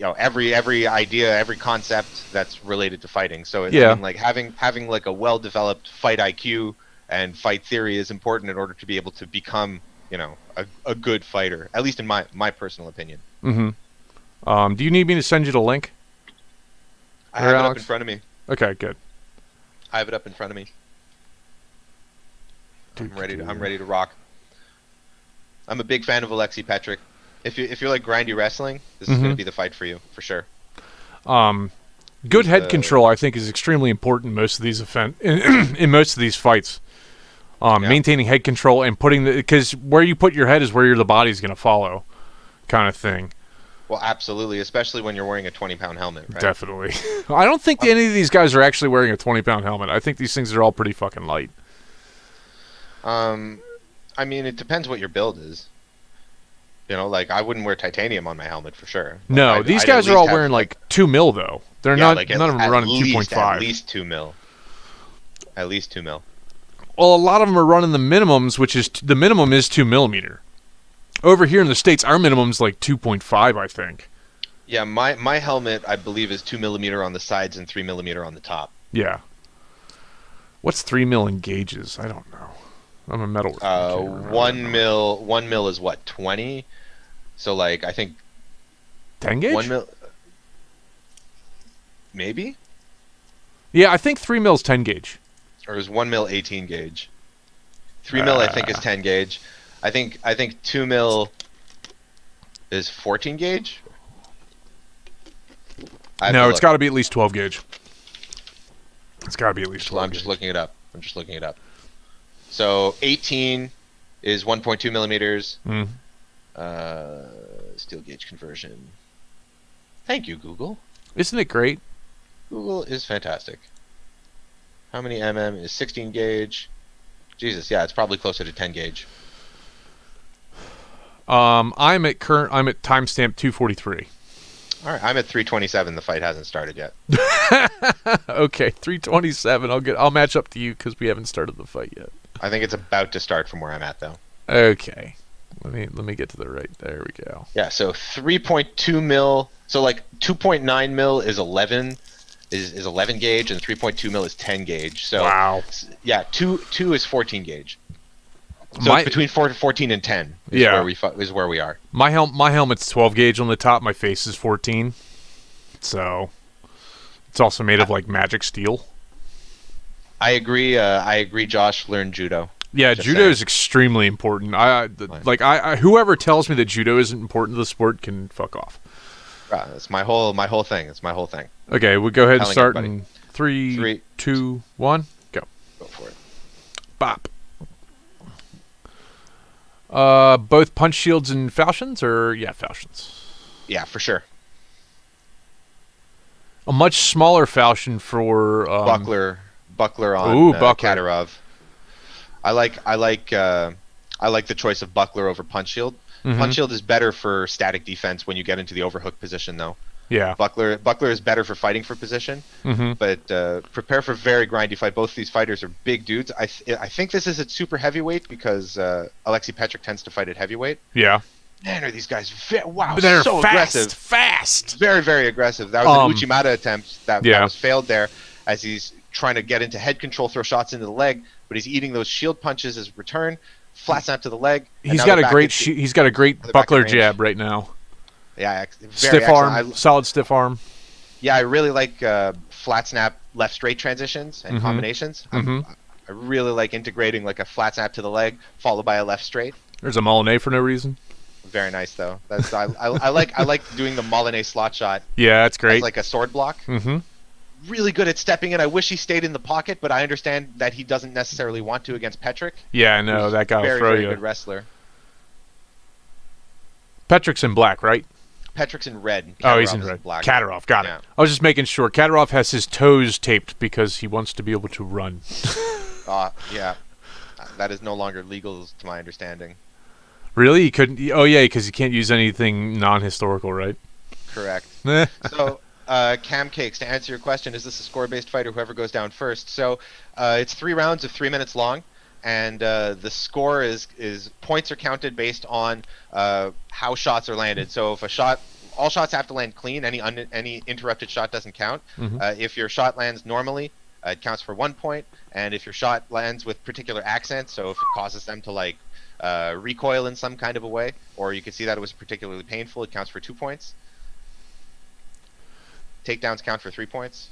every idea, every concept that's related to fighting. So I mean, like having like a well-developed fight IQ and fight theory is important in order to be able to become a good fighter, at least in my personal opinion. Mm-hmm. Do you need me to send you the link? I have it up in front of me. Okay, good. I have it up in front of me. I'm ready to rock. I'm a big fan of Alexei Petrick. If you like grindy wrestling, this is going to be the fight for you for sure. Good head control, I think, is extremely important in most of these in most of these fights. Maintaining head control and because where you put your head is where the body's going to follow, kind of thing. Well, absolutely, especially when you're wearing a 20-pound helmet, right? Definitely. I don't think any of these guys are actually wearing a 20-pound helmet. I think these things are all pretty fucking light. I mean, it depends what your build is. Like I wouldn't wear titanium on my helmet for sure. No, these guys are all wearing like 2 mil though. They're not. None of them are running 2.5. At least 2 mil. At least 2 mil. Well, a lot of them are running the minimums, which is the minimum is 2 millimeter. Over here in the States, our minimum's like 2.5, I think. Yeah, my helmet, I believe, is 2 millimeter on the sides and 3 millimeter on the top. Yeah. What's 3 mil in gauges? I don't know. I'm a metal. 1 mil is what, 20? So like I think 10 gauge. 1 mil, maybe. Yeah, I think 3 mil is 10 gauge. Or is 1 mil 18 gauge? 3 mil I think is 10 gauge. I think 2 mil is 14 gauge. No, it's got to be at least 12 gauge. It's got to be at least 12. I'm just looking it up. So 18 is 1.2 millimeters. Steel gauge conversion. Thank you, Google. Isn't it great? Google is fantastic. How many mm is 16 gauge? Jesus, yeah, it's probably closer to 10 gauge. I'm at timestamp 243. All right, I'm at 327. The fight hasn't started yet. Okay, 327. I'll match up to you because we haven't started the fight yet. I think it's about to start from where I'm at though. Okay, let me get to the right. There we go. Yeah, so 3.2 mil. So like 2.9 mil is 11 gauge, and 3.2 mil is 10 gauge. So wow. Yeah, two is 14 gauge. So it's between 14 and 10 is where we are. My helmet's 12 gauge on the top. My face is 14. So it's also made of like magic steel. I agree, Josh. Learn judo. Yeah, judo is extremely important. Whoever tells me that judo isn't important to the sport can fuck off. It's my whole thing. It's my whole thing. Okay, we'll go ahead and start in 3, 2, 1, go. Go for it. Bop. Both punch shields and falchions, falchions. Yeah, for sure. A much smaller falchion for buckler on Kadyrov. I like the choice of buckler over punch shield. Mm-hmm. Punch shield is better for static defense when you get into the overhook position, though. Yeah. Buckler is better for fighting for position, but prepare for very grindy fight. Both these fighters are big dudes. I think this is at super heavyweight because Alexei Petrick tends to fight at heavyweight. Yeah. Man, are these guys they're so aggressive. Fast. Very, very aggressive. That was an Uchimata attempt that was failed there as he's trying to get into head control, throw shots into the leg, but he's eating those shield punches as return. Flat snap to the leg. He's got a great buckler jab right now. Yeah, stiff arm, solid stiff arm. Yeah, I really like flat snap left straight transitions and combinations. I really like integrating like a flat snap to the leg followed by a left straight. There's a Molinet for no reason. Very nice though. That's I like doing the Molinet slot shot. Yeah, that's great. As like a sword block. Really good at stepping in. I wish he stayed in the pocket, but I understand that he doesn't necessarily want to against Petrick. Yeah, I know that guy will throw you. Very good wrestler. Petrik's in black, right? Petrik's in red. Oh, he's in Kadyrov is red. black. Kadyrov, got Yeah. it. I was just making sure. Kadyrov has his toes taped because he wants to be able to run. Yeah. That is no longer legal, to my understanding. Really? He couldn't? Oh, yeah, because you can't use anything non-historical, right? Correct. So, Cam Cakes, to answer your question, is this a score-based fight or whoever goes down first? So, it's 3 rounds of 3 minutes long, and the score is points are counted based on how shots are landed. So, if all shots have to land clean. Any interrupted shot doesn't count. If your shot lands normally, it counts for 1 point, and if your shot lands with particular accents, so if it causes them to like recoil in some kind of a way, or you can see that it was particularly painful, it counts for 2 points. Takedowns count for 3 points.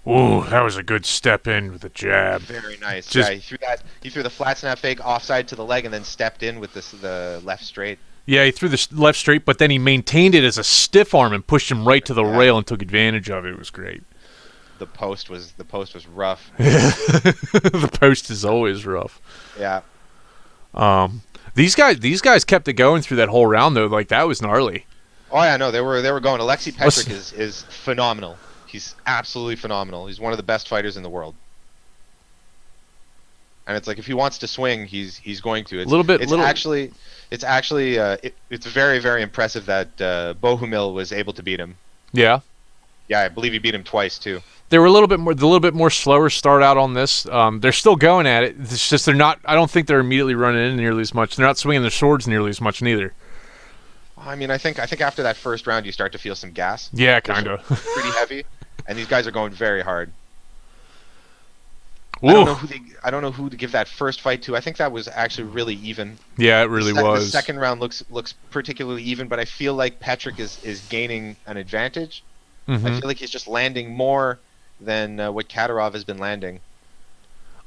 Ooh, that was a good step in with the jab. Very nice. Just- Yeah, he threw the flat snap fake offside to the leg and then stepped in with the left straight. Yeah, he threw the left straight, but then he maintained it as a stiff arm and pushed him right to the rail and took advantage of it. It was great. The post was rough. The post is always rough. Yeah. These guys kept it going through that whole round though. Like that was gnarly. Oh yeah, no, they were going. Alexei Petrik is phenomenal. He's absolutely phenomenal. He's one of the best fighters in the world. And it's like if he wants to swing, he's going to. It's very, very impressive that Bohumil was able to beat him. Yeah. Yeah, I believe he beat him twice too. They were a little bit more slower start out on this. They're still going at it. It's just they're not. I don't think they're immediately running in nearly as much. They're not swinging their swords nearly as much neither. I mean, I think after that first round, you start to feel some gas. Yeah, kind of. Pretty heavy, and these guys are going very hard. Ooh. I don't know who to give that first fight to. I think that was actually really even. Yeah, it really was. The second round looks particularly even, but I feel like Petrik is gaining an advantage. I feel like he's just landing more than what Kadyrov has been landing.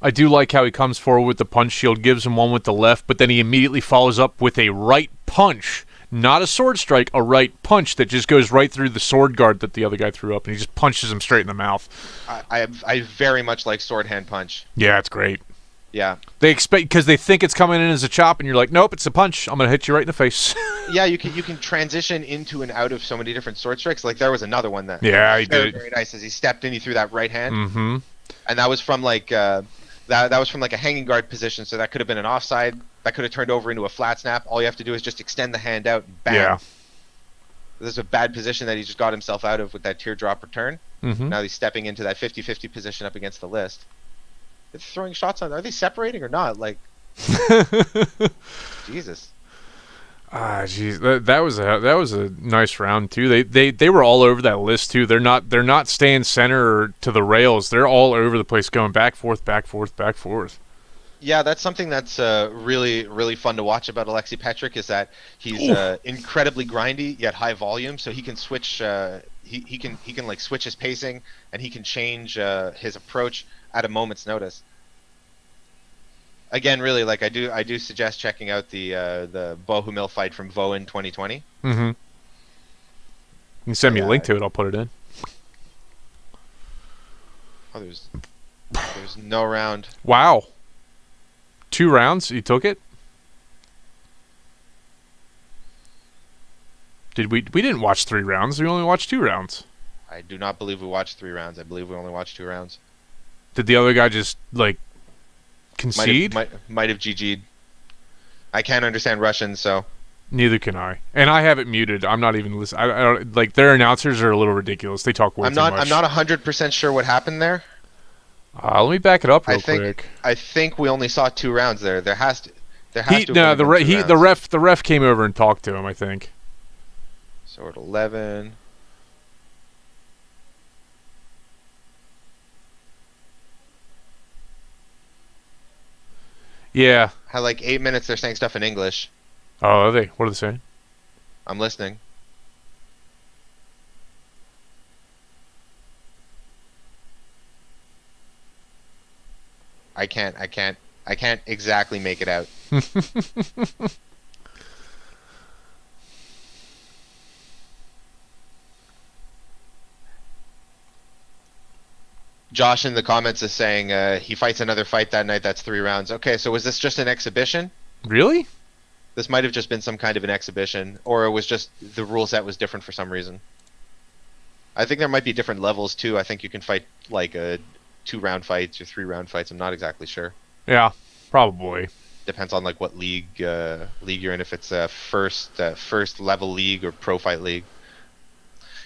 I do like how he comes forward with the punch shield, gives him one with the left, but then he immediately follows up with a right punch. Not a sword strike, a right punch that just goes right through the sword guard that the other guy threw up, and he just punches him straight in the mouth. I very much like sword hand punch. Yeah, it's great. Yeah. They expect because they think it's coming in as a chop, and you're like, nope, it's a punch. I'm gonna hit you right in the face. Yeah, you can transition into and out of so many different sword strikes. Like there was another one that he very, did. very nice as he stepped in. He threw that right hand, Mm-hmm. and that was from like that was from like a hanging guard position. So that could have been an offside. That could have turned over into a flat snap. All you have to do is just extend the hand out. And bam. Yeah. This is a bad position that he just got himself out of with that teardrop return. Mm-hmm. Now he's stepping into that 50-50 position up against the list. They're throwing shots on. Are they separating or not? Like, Jesus. Ah, jeez, that was a nice round too. They were all over that list too. They're not staying center to the rails. They're all over the place, going back, forth, back, forth, back, forth. Yeah, that's something that's really, really fun to watch about Alexei Petrik is that he's incredibly grindy yet high volume. So he can switch. He can like switch his pacing and he can change his approach at a moment's notice. Again, really, like I do suggest checking out the Bohumil fight from Vo in 2020. Mm-hmm. You can send me a link to it. I'll put it in. Oh, there's no round. Wow. 2 rounds? You took it? We didn't watch 3 rounds. We only watched 2 rounds. I do not believe we watched 3 rounds. I believe we only watched 2 rounds. Did the other guy just like concede? Might have GG'd. I can't understand Russian, so. Neither can I. And I have it muted. I'm not even listening. I don't, like their announcers are a little ridiculous. They talk way too much. I'm not 100% sure what happened there. Let me back it up real quick. I think we only saw 2 rounds there. There has to. The ref came over and talked to him, I think. So at 11. Yeah. Had like 8 minutes. They're saying stuff in English. Oh, are they? What are they saying? I'm listening. I can't exactly make it out. Josh in the comments is saying he fights another fight that night. That's 3 rounds. Okay, so was this just an exhibition? Really? This might have just been some kind of an exhibition, or it was just the rule set was different for some reason. I think there might be different levels too. I think you can fight like 2-round fights or 3-round fights. I'm not exactly sure. Yeah, probably. Depends on like what league you're in. If it's a first level league or pro fight league.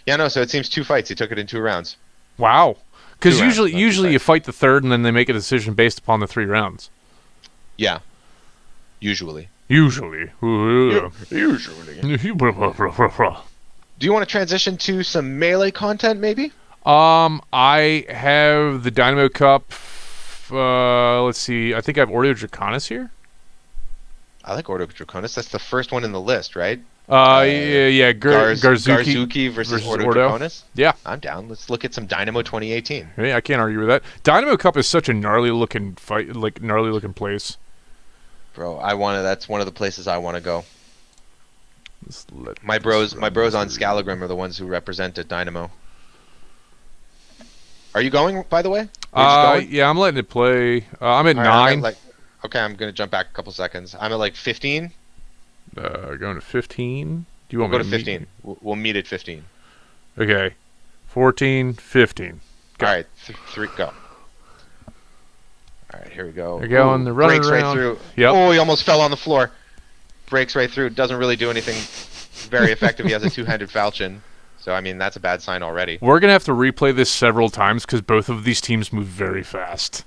Yeah, no. So it seems 2 fights. He took it in 2 rounds. Wow. Because 2 rounds, not 2 usually you fights. fight the third and then they make a decision based upon the 3 rounds. Yeah. Usually. Usually. Usually. Do you want to transition to some melee content, maybe? I have the Dynamo Cup. Let's see. I think I have Ordo Draconis here. I like Ordo Draconis. That's the first one in the list, right? Yeah. Garzuki versus Ordo Draconis? Yeah. I'm down. Let's look at some Dynamo 2018. Hey, I can't argue with that. Dynamo Cup is such a gnarly looking fight, like gnarly looking place. Bro, that's one of the places I want to go. My bros on Scalagram are the ones who represent at Dynamo. Are you going, by the way? Yeah, I'm letting it play. I'm at 9. Okay, I'm gonna jump back a couple seconds. I'm at like 15. Going to 15. Do you want We'll me go to 15? We'll meet at 15. Okay, 14, 15. Go. All right, 3, go. All right, here we go. They're going. They're running breaks around. right through. Yep. Oh, he almost fell on the floor. Breaks right through. Doesn't really do anything very effective. He has a 2-handed falchion. So, I mean, that's a bad sign already. We're going to have to replay this several times because both of these teams move very fast.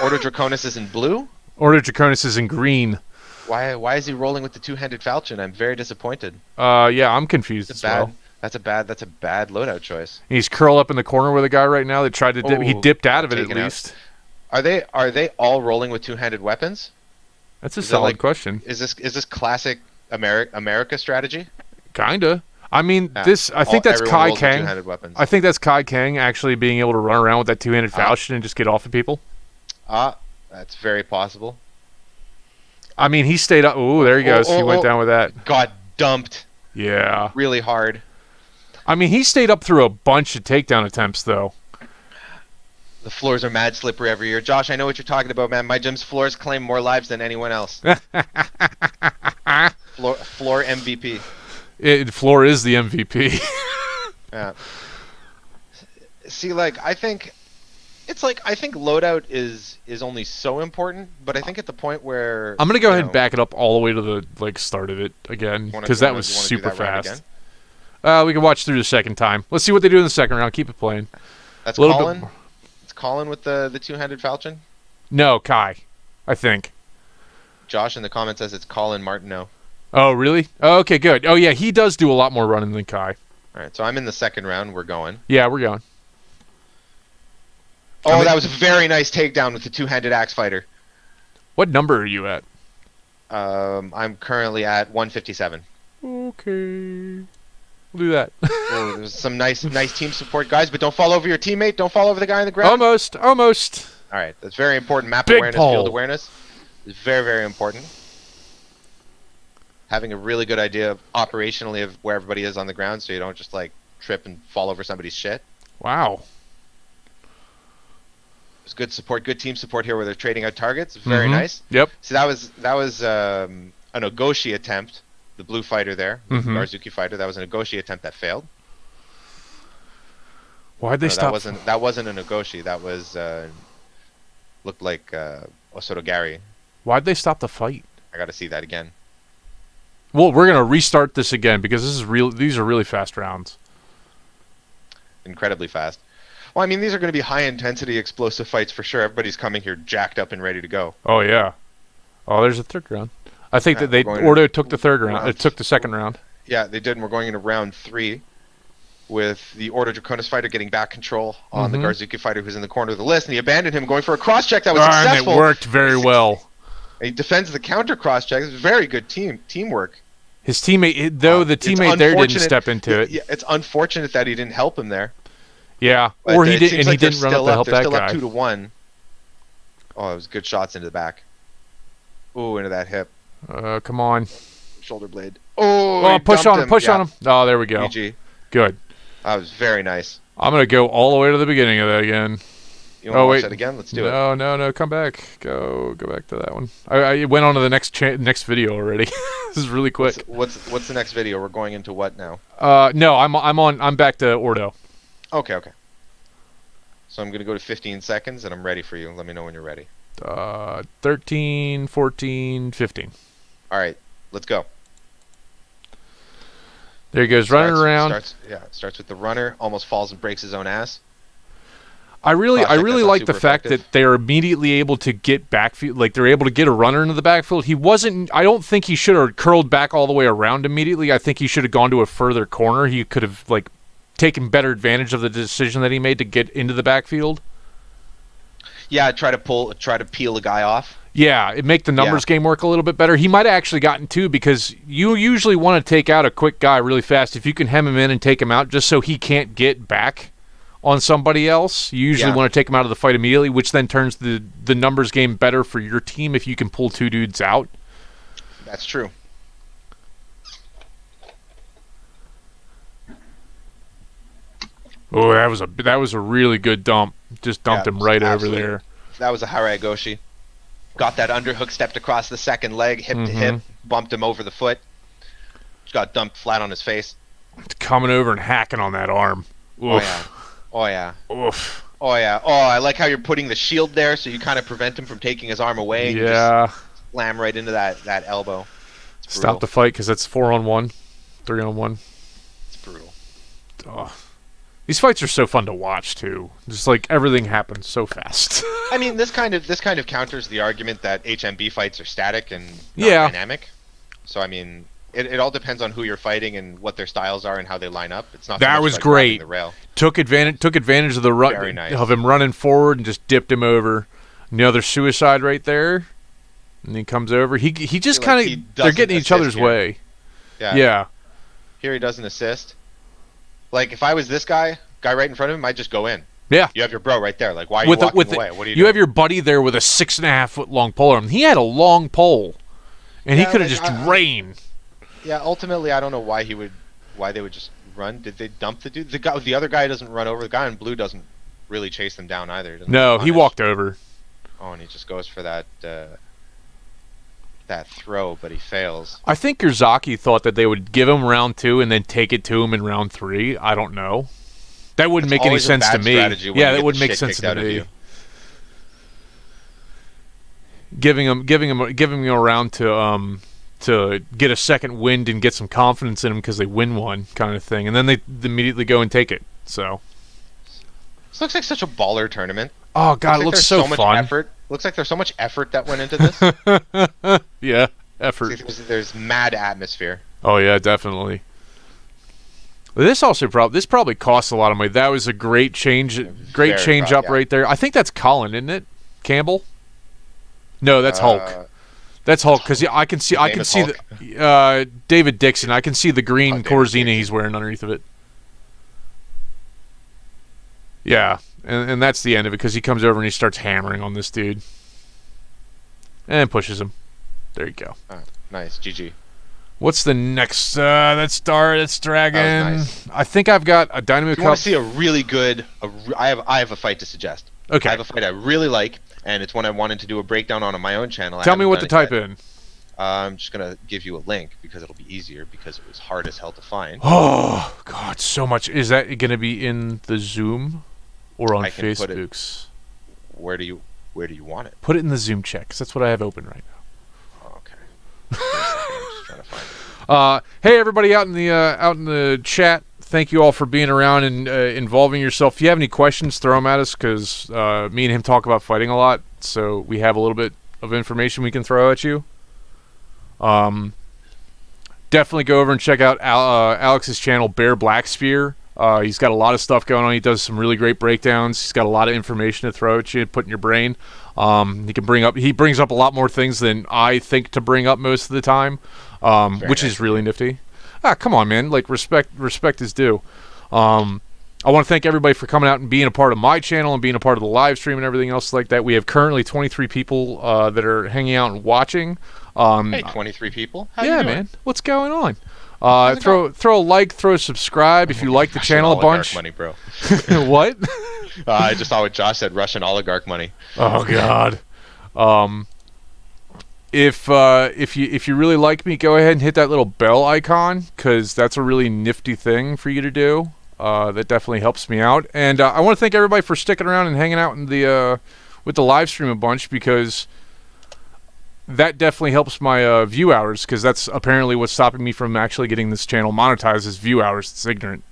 Ordo Draconis is in blue? Ordo Draconis is in green. Why is he rolling with the 2-handed falchion? I'm very disappointed. Yeah, I'm confused as well. That's a bad loadout choice. He's curled up in the corner with a guy right now that tried to dip. He dipped out of it at least. Are they all rolling with 2-handed weapons? That's a solid question. Is this classic America strategy? Kinda. I mean, Yeah. I think that's Kai rolls with Kang. 2-handed weapons. I think that's Kai Kang actually being able to run around with that 2-handed falchion and just get off of people. That's very possible. I mean, he stayed up. Oh, there he goes. He went down with that. Got dumped Yeah. really hard. I mean, he stayed up through a bunch of takedown attempts, though. The floors are mad slippery every year. Josh, I know what you're talking about, man. My gym's floors claim more lives than anyone else. Floor MVP. Floor is the MVP. Yeah. See, like, I think loadout is only so important, but I think at the point where I'm gonna go ahead and back it up all the way to the start of it again because that was super fast. We can watch through the second time. Let's see what they do in the second round. Keep it playing. That's Colin. It's Colin with the 2-handed falchion. No, Kai, I think. Josh in the comments says it's Colin Martineau. Oh, really? Oh, okay, good. Oh, yeah, he does do a lot more running than Kai. All right, so I'm in the second round. We're going. Yeah, we're going. Oh, that was a very nice takedown with the 2-handed axe fighter. What number are you at? I'm currently at 157. Okay. We'll do that. Oh, there's some nice team support, guys, but don't fall over your teammate. Don't fall over the guy on the ground. Almost. All right, that's very important. Map awareness, field awareness is very, very important. Having a really good idea of operationally of where everybody is on the ground so you don't just like trip and fall over somebody's shit. Wow. It's good support, good team support here where they're trading out targets. Very nice. Yep. So that was a Ogoshi attempt. The blue fighter there, the Garzuki fighter. That was an Ogoshi attempt that failed. Why'd they stop? That wasn't an Ogoshi. That was looked like Osotogari. Why'd they stop the fight? I got to see that again. Well, we're gonna restart this again because this is real. These are really fast rounds. Incredibly fast. Well, I mean, these are going to be high-intensity, explosive fights for sure. Everybody's coming here jacked up and ready to go. Oh yeah. Oh, there's a third round. I think that Ordo took the third round. It took the second round. Yeah, they did. And we're going into round 3 with the Ordo Draconis fighter getting back control on the Garzuki fighter who's in the corner of the list, and he abandoned him, going for a cross-check that was successful. And it worked very well. And he defends the counter cross-check. It's very good teamwork. His teammate, though, the teammate there didn't step into it. Yeah, it's unfortunate that he didn't help him there. Yeah, but or he didn't, and he didn't run up to help that guy. guy. They're still up 2-1. Oh, it was good shots into the back. Ooh, into that hip. Come on. Shoulder blade. Oh, push on him. Push on him. Oh, there we go. GG. Good. That was very nice. I'm going to go all the way to the beginning of that again. You want to watch that again? Let's do it. No. Come back. Go back to that one. I went on to the next video already. This is really quick. What's the next video? We're going into what now? No, I'm back to Ordo. Okay. So I'm gonna go to 15 seconds, and I'm ready for you. Let me know when you're ready. 13, 14, 15. All right, let's go. There he goes, running around. Starts with the runner. Almost falls and breaks his own ass. I really like the fact that they're immediately able to get backfield. Like, they're able to get a runner into the backfield. I don't think he should have curled back all the way around immediately. I think he should have gone to a further corner. He could have, like, taken better advantage of the decision that he made to get into the backfield. Yeah, try to peel a guy off. Yeah, it'd make the numbers game work a little bit better. He might have actually gotten two, because you usually want to take out a quick guy really fast. If you can hem him in and take him out just so he can't get back on somebody else, you usually want to take him out of the fight immediately, which then turns the numbers game better for your team if you can pull two dudes out. That's true. Oh, that was a really good dump. Just dumped him right over there. That was a Haragoshi. Got that underhook, stepped across the second leg, hip to hip, bumped him over the foot. Got dumped flat on his face. Coming over and hacking on that arm. Oof. Oh yeah. Oof. Oh yeah. Oh, I like how you're putting the shield there, so you kind of prevent him from taking his arm away. And you just slam right into that elbow. Stop the fight, because that's 4-on-1, 3-on-1. It's brutal. Oh. These fights are so fun to watch too. Just like everything happens so fast. I mean, this kind of counters the argument that HMB fights are static and not dynamic. So I mean, it all depends on who you're fighting and what their styles are and how they line up. It's not. That was great. The rail. Took advantage of the run of him running forward and just dipped him over. Another suicide right there, and he comes over. He just kind of they're getting each other's way. Yeah. Here he doesn't assist. Like, if I was this guy right in front of him, I'd just go in. Yeah. You have your bro right there. Like, why are you walking away? What are you doing? You have your buddy there with a 6.5-foot long pole arm. He had a long pole, and he could have just drained. Yeah, ultimately, I don't know why they would just run. Did they dump the dude? The other guy doesn't run over. The guy in blue doesn't really chase them down either. No, he walked over. Oh, and he just goes for that throw, but he fails. I think Yurzaki thought that they would give him round 2 and then take it to him in round 3. I don't know. That wouldn't make any sense to me. Yeah, that wouldn't make sense to me. Giving him a round to get a second wind and get some confidence in him because they win one kind of thing, and then they immediately go and take it. So this looks like such a baller tournament. Oh god, it looks so fun. Effort. Looks like there's so much effort that went into this. Yeah, effort. There's mad atmosphere. Oh yeah, definitely. This probably costs a lot of money. That was a great change up right there. I think that's Colin, isn't it? Campbell? No, that's Hulk. That's Hulk, because I can see the David Dixon. I can see the green Corzina he's wearing underneath of it. Yeah, and that's the end of it, because he comes over and he starts hammering on this dude. And pushes him. There you go. Nice, GG. What's the next? That's Dragon. Nice. I think I've got a Dynamo Cup. You want to see a really good... I have a fight to suggest. Okay. I have a fight I really like, and it's one I wanted to do a breakdown on my own channel. Tell me what to type in. I'm just going to give you a link, because it'll be easier, because it was hard as hell to find. Oh, God, so much. Is that going to be in the Zoom or on Facebook's? Where do you want it? Put it in the Zoom chat, because that's what I have open right now. Oh, okay. I'm just trying to find it. Hey, everybody out in the chat. Thank you all for being around and involving yourself. If you have any questions, throw them at us, because me and him talk about fighting a lot, so we have a little bit of information we can throw at you. Definitely go over and check out Alex's channel, Bear Blackspear. He's got a lot of stuff going on. He does some really great breakdowns. He's got a lot of information to throw at you and put in your brain. He brings up a lot more things than I think to bring up most of the time, which is really nifty. Come on, man. Like, respect is due. I want to thank everybody for coming out and being a part of my channel and being a part of the live stream and everything else like that. We have currently 23 people that are hanging out and watching. Hey, 23 people? How you doing? Man. What's going on? Throw a like, throw a subscribe if you like the Russian channel a oligarch bunch. money, bro. What? I just saw what Josh said. Russian oligarch money. Oh God. If you really like me, go ahead and hit that little bell icon, because that's a really nifty thing for you to do. That definitely helps me out. And I want to thank everybody for sticking around and hanging out in the with the live stream a bunch, because that definitely helps my view hours, because that's apparently what's stopping me from actually getting this channel monetized is view hours. It's ignorant.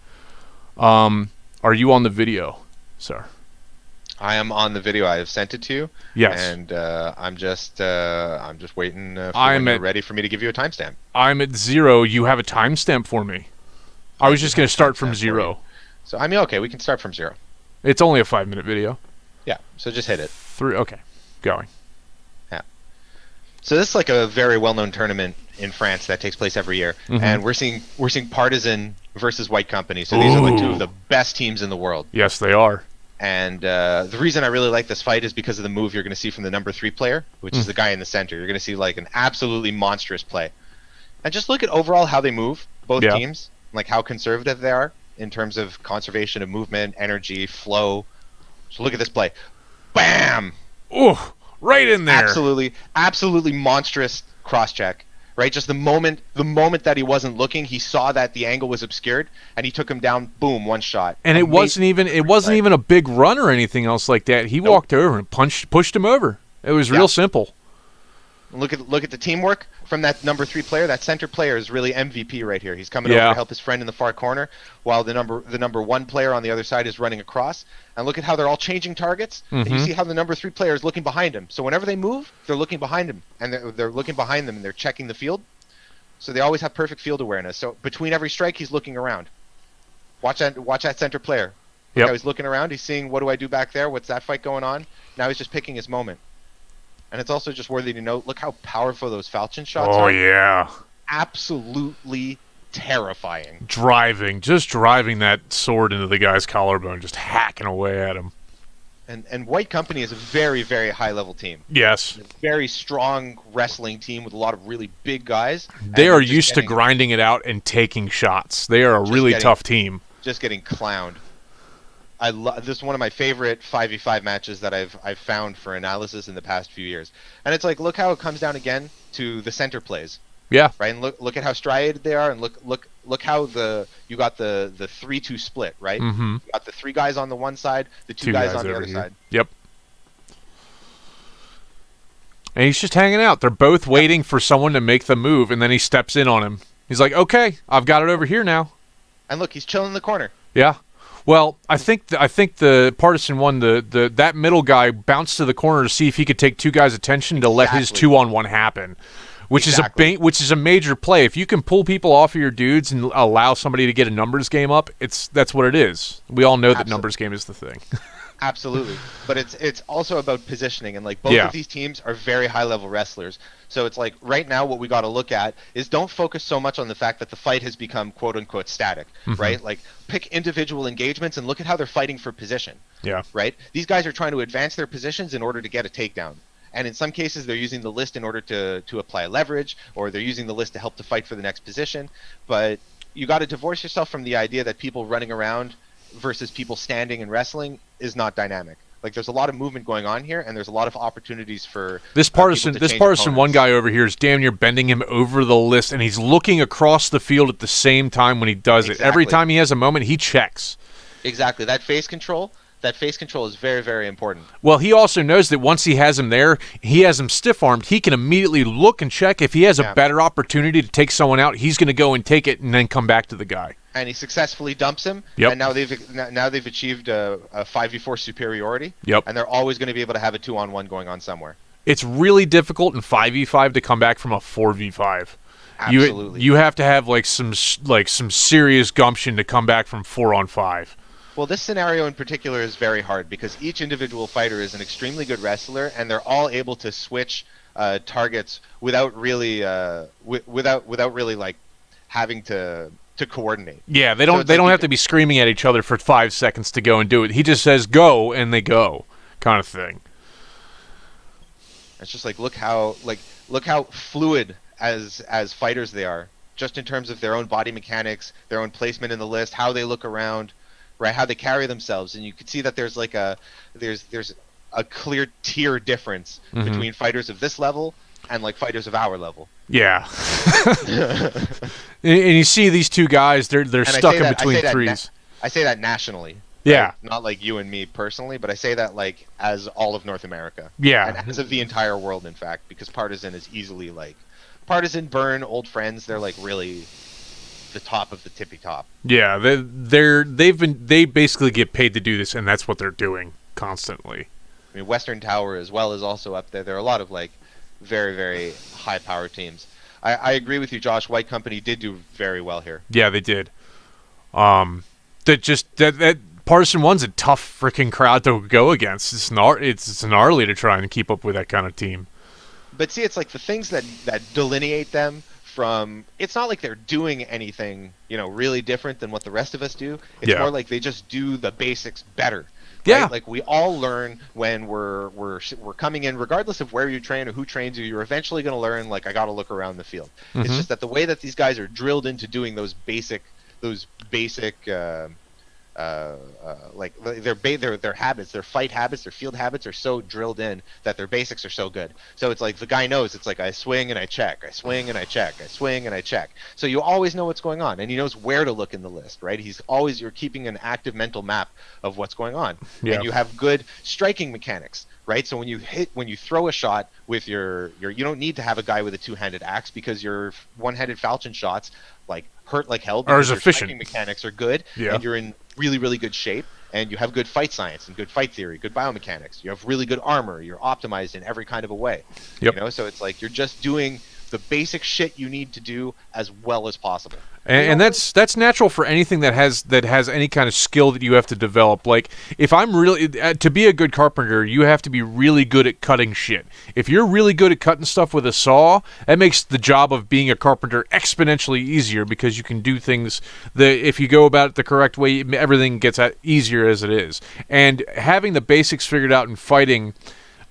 Are you on the video, sir? I am on the video. I have sent it to you. Yes. And I'm just waiting for when you're ready for me to give you a timestamp. I'm at 0. You have a timestamp for me. I was just going to start from 0. So I mean, okay, we can start from 0. It's only a 5-minute video. Yeah. So just hit it. 3. Okay. Going. Yeah. So this is like a very well-known tournament in France that takes place every year, and we're seeing Partisan versus White Company. So these are like 2 of the best teams in the world. Yes, they are. And the reason I really like this fight is because of the move you're going to see from the number 3 player, which is the guy in the center. You're going to see like an absolutely monstrous play. And just look at overall how they move, both teams, like how conservative they are in terms of conservation of movement, energy, flow. So look at this play. Bam! Ooh, right in there. Absolutely monstrous cross-check. Right, just the moment that he wasn't looking, he saw that the angle was obscured, and he took him down. Boom, one shot. And it wasn't even a big run or anything else like that. He walked over and pushed him over. It was real simple. Look at the teamwork from that number 3 player. That center player is really MVP right here. He's coming over to help his friend in the far corner, while the number 1 player on the other side is running across. And look at how they're all changing targets. And you see how the number 3 player is looking behind him. So whenever they move, they're looking behind him, and they're looking behind them, and they're checking the field. So they always have perfect field awareness. So between every strike, he's looking around. Watch that center player. Look how he's looking around. He's seeing, what do I do back there? What's that fight going on? Now he's just picking his moment. And it's also just worthy to note, look how powerful those falchion shots are. Oh, yeah. Absolutely terrifying. Just driving that sword into the guy's collarbone, just hacking away at him. And White Company is a very, very high-level team. Yes. A very strong wrestling team with a lot of really big guys. They are used to grinding it out and taking shots. They are a really tough team. Just getting clowned. This is one of my favorite 5v5 matches that I've found for analysis in the past few years. And it's like, look how it comes down again to the center plays. Yeah. Right, and look at how striated they are, and look how you got the 3-2 split, right? You got the 3 guys on the one side, the 2 guys on the other side. Yep. And he's just hanging out. They're both waiting for someone to make the move, and then he steps in on him. He's like, "Okay, I've got it over here now." And look, he's chilling in the corner. Yeah. Well, I think the Partisan one, that middle guy bounced to the corner to see if he could take 2 guys' attention to let his 2-on-1 happen, which is a major play. If you can pull people off of your dudes and allow somebody to get a numbers game up, that's what it is. We all know that numbers game is the thing. Absolutely, but it's also about positioning, and like both of these teams are very high level wrestlers. So it's like right now what we got to look at is don't focus so much on the fact that the fight has become quote unquote static, right? Like pick individual engagements and look at how they're fighting for position. Yeah. Right. These guys are trying to advance their positions in order to get a takedown. And in some cases, they're using the list in order to apply leverage, or they're using the list to help to fight for the next position. But you got to divorce yourself from the idea that people running around versus people standing and wrestling is not dynamic. Like there's a lot of movement going on here, and there's a lot of opportunities for this partisan one guy over here is damn near bending him over the list, and he's looking across the field at the same time when he does it. Every time he has a moment, he checks. Exactly. That face control is very, very important. Well, he also knows that once he has him there, he has him stiff-armed, he can immediately look and check. If he has a better opportunity to take someone out, he's going to go and take it and then come back to the guy. And he successfully dumps him, and now they've achieved a 5v4 superiority, and they're always going to be able to have a 2-on-1 going on somewhere. It's really difficult in 5v5 to come back from a 4v5. Absolutely. You have to have some serious gumption to come back from 4-on-5. Well, this scenario in particular is very hard because each individual fighter is an extremely good wrestler, and they're all able to switch targets without really like having to coordinate. Yeah, they don't have to be screaming at each other for 5 seconds to go and do it. He just says go and they go, kind of thing. It's just like look how fluid as fighters they are. just in terms of their own body mechanics, their own placement in the list, how they look around, right, how they carry themselves, and you can see that there's like there's a clear tier difference between fighters of this level and like fighters of our level. Yeah. And you see these two guys, they're stuck in between threes. I say that nationally. Yeah. Right? Not like you and me personally, but I say that like as all of North America. Yeah. And as of the entire world, in fact, because Partisan is easily like Partisan, Burn, Old Friends, they're like really the top of the tippy top. Yeah, they basically get paid to do this, and that's what they're doing constantly. I mean, Western Tower as well is also up there. There are a lot of like very, very high power teams. I agree with you, Josh. White Company did do very well here. Yeah, they did. That Partisan One's a tough freaking crowd to go against. It's gnarly to try and keep up with that kind of team. But see, it's like the things that delineate them from. It's not like they're doing anything, really different than what the rest of us do. It's more like they just do the basics better. Yeah. Right? Like we all learn when we're coming in, regardless of where you train or who trains you. You're eventually going to learn. Like I got to look around the field. It's just that the way that these guys are drilled into doing those basic like their habits, their fight habits, their field habits are so drilled in that their basics are so good. So it's like the guy knows it's like I swing and I check, I swing and I check, I swing and I check. So you always know what's going on, and he knows where to look in the list, right? You're keeping an active mental map of what's going on, and you have good striking mechanics, right? So when you throw a shot with your you don't need to have a guy with a two-handed axe because your one-handed falchion shots like hurt like hell because your striking mechanics are good, and you're in really, really good shape, and you have good fight science and good fight theory, good biomechanics. You have really good armor. You're optimized in every kind of a way. Yep. So it's like you're just doing the basic shit you need to do as well as possible. And that's natural for anything that has any kind of skill that you have to develop. Like if I'm really to be a good carpenter, you have to be really good at cutting shit. If you're really good at cutting stuff with a saw, that makes the job of being a carpenter exponentially easier because you can do things that if you go about it the correct way, everything gets easier as it is. And having the basics figured out in fighting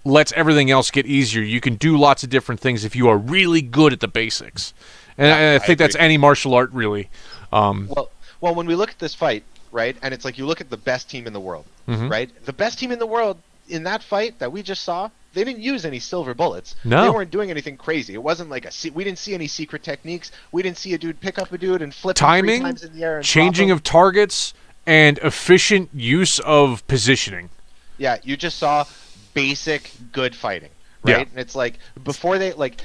lets everything else get easier. You can do lots of different things if you are really good at the basics. And I think that's any martial art, really. Well, when we look at this fight, right, and it's like you look at the best team in the world, right? The best team in the world in that fight that we just saw, they didn't use any silver bullets. No. They weren't doing anything crazy. It wasn't like we didn't see any secret techniques. We didn't see a dude pick up a dude and flip him 3 times in the air and changing of targets, and efficient use of positioning. Yeah, you just saw basic good fighting, right? Yeah. And it's like before they like.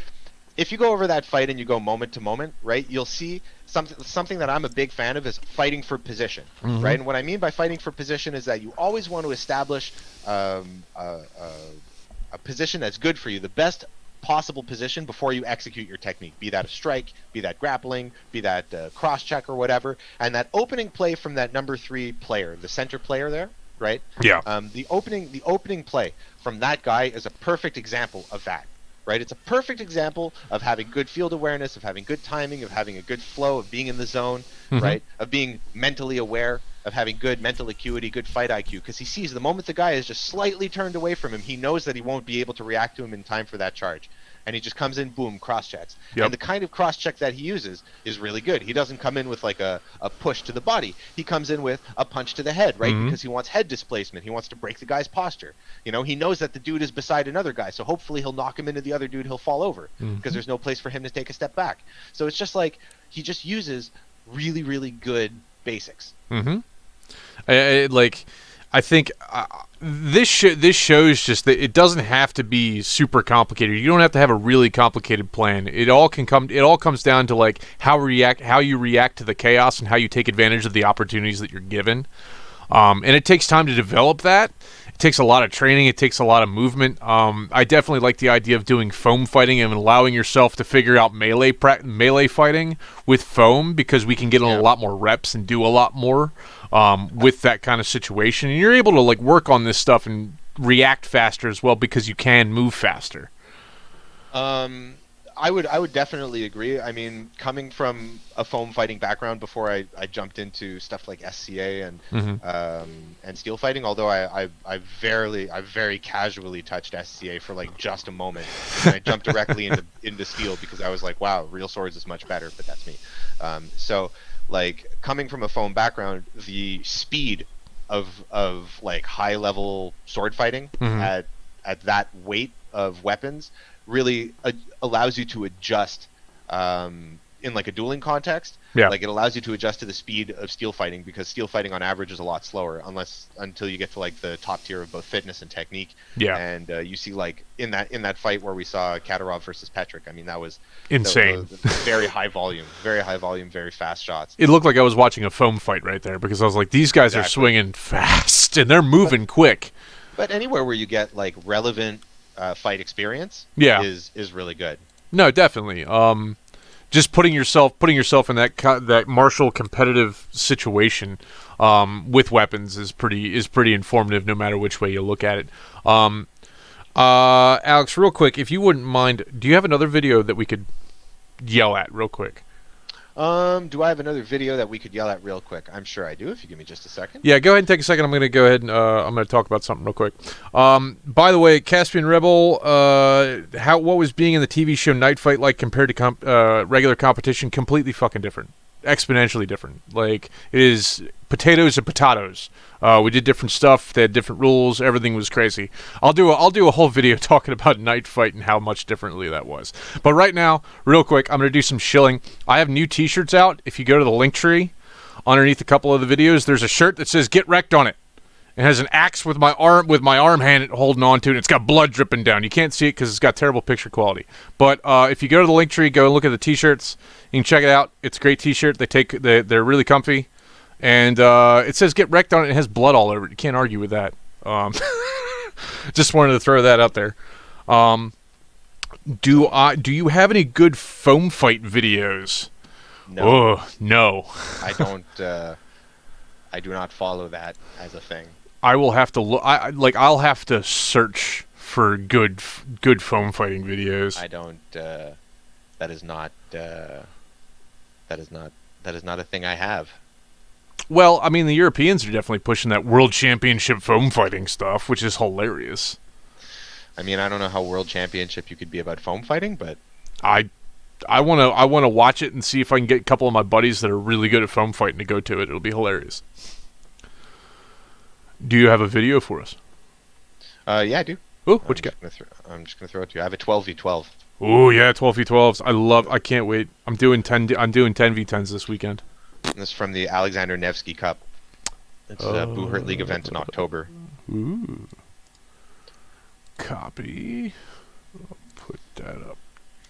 If you go over that fight and you go moment to moment, right, you'll see something that I'm a big fan of is fighting for position, right? And what I mean by fighting for position is that you always want to establish a position that's good for you, the best possible position before you execute your technique, be that a strike, be that grappling, be that cross check or whatever. And that opening play from that number 3 player, the center player there, right? Yeah. The opening play from that guy is a perfect example of that. Right, it's a perfect example of having good field awareness, of having good timing, of having a good flow, of being in the zone, right, of being mentally aware, of having good mental acuity, good fight IQ, because he sees the moment the guy is just slightly turned away from him, he knows that he won't be able to react to him in time for that charge. And he just comes in, boom, cross-checks. Yep. And the kind of cross-check that he uses is really good. He doesn't come in with like a push to the body. He comes in with a punch to the head, right? Because he wants head displacement. He wants to break the guy's posture. He knows that the dude is beside another guy, so hopefully he'll knock him into the other dude, he'll fall over, because there's no place for him to take a step back. So it's just like he just uses really, really good basics. I think this shows just that it doesn't have to be super complicated. You don't have to have a really complicated plan. It all comes down to like how you react to the chaos and how you take advantage of the opportunities that you're given. And it takes time to develop that. It takes a lot of training. It takes a lot of movement. I definitely like the idea of doing foam fighting and allowing yourself to figure out melee fighting with foam, because we can get in a lot more reps and do a lot more with that kind of situation. And you're able to like work on this stuff and react faster as well because you can move faster. I would definitely agree. I mean, coming from a foam fighting background before I jumped into stuff like SCA and steel fighting, although I very casually touched SCA for like just a moment, and I jumped directly into steel because I was like, wow, real swords is much better, but that's me. So like coming from a foam background, the speed of like high level sword fighting at that weight of weapons really allows you to adjust in like a dueling context. Yeah. Like it allows you to adjust to the speed of steel fighting, because steel fighting on average is a lot slower until you get to like the top tier of both fitness and technique. Yeah. And you see like in that fight where we saw Kadyrov versus Petrick, I mean that was insane. The very high volume, very fast shots. It looked like I was watching a foam fight right there, because I was like, these guys are swinging fast and they're moving quick. But anywhere where you get like relevant fight experience, is really good. No, definitely. Just putting yourself in that martial competitive situation with weapons is pretty informative, no matter which way you look at it. Alex, real quick, if you wouldn't mind, do you have another video that we could yell at real quick? Do I have another video that we could yell at real quick? I'm sure I do, if you give me just a second. Yeah, go ahead and take a second. I'm going to go ahead and I'm going to talk about something real quick. By the way, Caspian Rebel, what was being in the TV show Night Fight like compared to regular competition? Completely fucking different. Exponentially different. Like, it is potatoes and potatoes. We did different stuff. They had different rules. Everything was crazy. I'll do a whole video talking about Night Fight and how much differently that was. But right now, real quick, I'm going to do some shilling. I have new t-shirts out. If you go to the link tree, underneath a couple of the videos, there's a shirt that says "Get Wrecked" on it. It has an axe with my arm hand holding on to it. And it's got blood dripping down. You can't see it because it's got terrible picture quality. But if you go to the link tree, go and look at the t-shirts. You can check it out. It's a great t-shirt. They're really comfy. And it says "Get Wrecked" on it. It has blood all over it. You can't argue with that. Just wanted to throw that out there. Do you have any good foam fight videos? No. No. I don't. I do not follow that as a thing. I will have to look. I'll have to search for good foam fighting videos. I don't. That is not a thing I have. Well, I mean, the Europeans are definitely pushing that World Championship foam fighting stuff, which is hilarious. I mean, I don't know how World Championship you could be about foam fighting, but I want to watch it and see if I can get a couple of my buddies that are really good at foam fighting to go to it. It'll be hilarious. Do you have a video for us? Yeah, I do. Oh, what you got? I'm just gonna throw it to you. I have a 12v12. Oh yeah, 12v12s. I can't wait. I'm doing 10v10s this weekend. This is from the Alexander Nevsky Cup. It's a Buhurt League event in October. Ooh. Copy. I'll put that up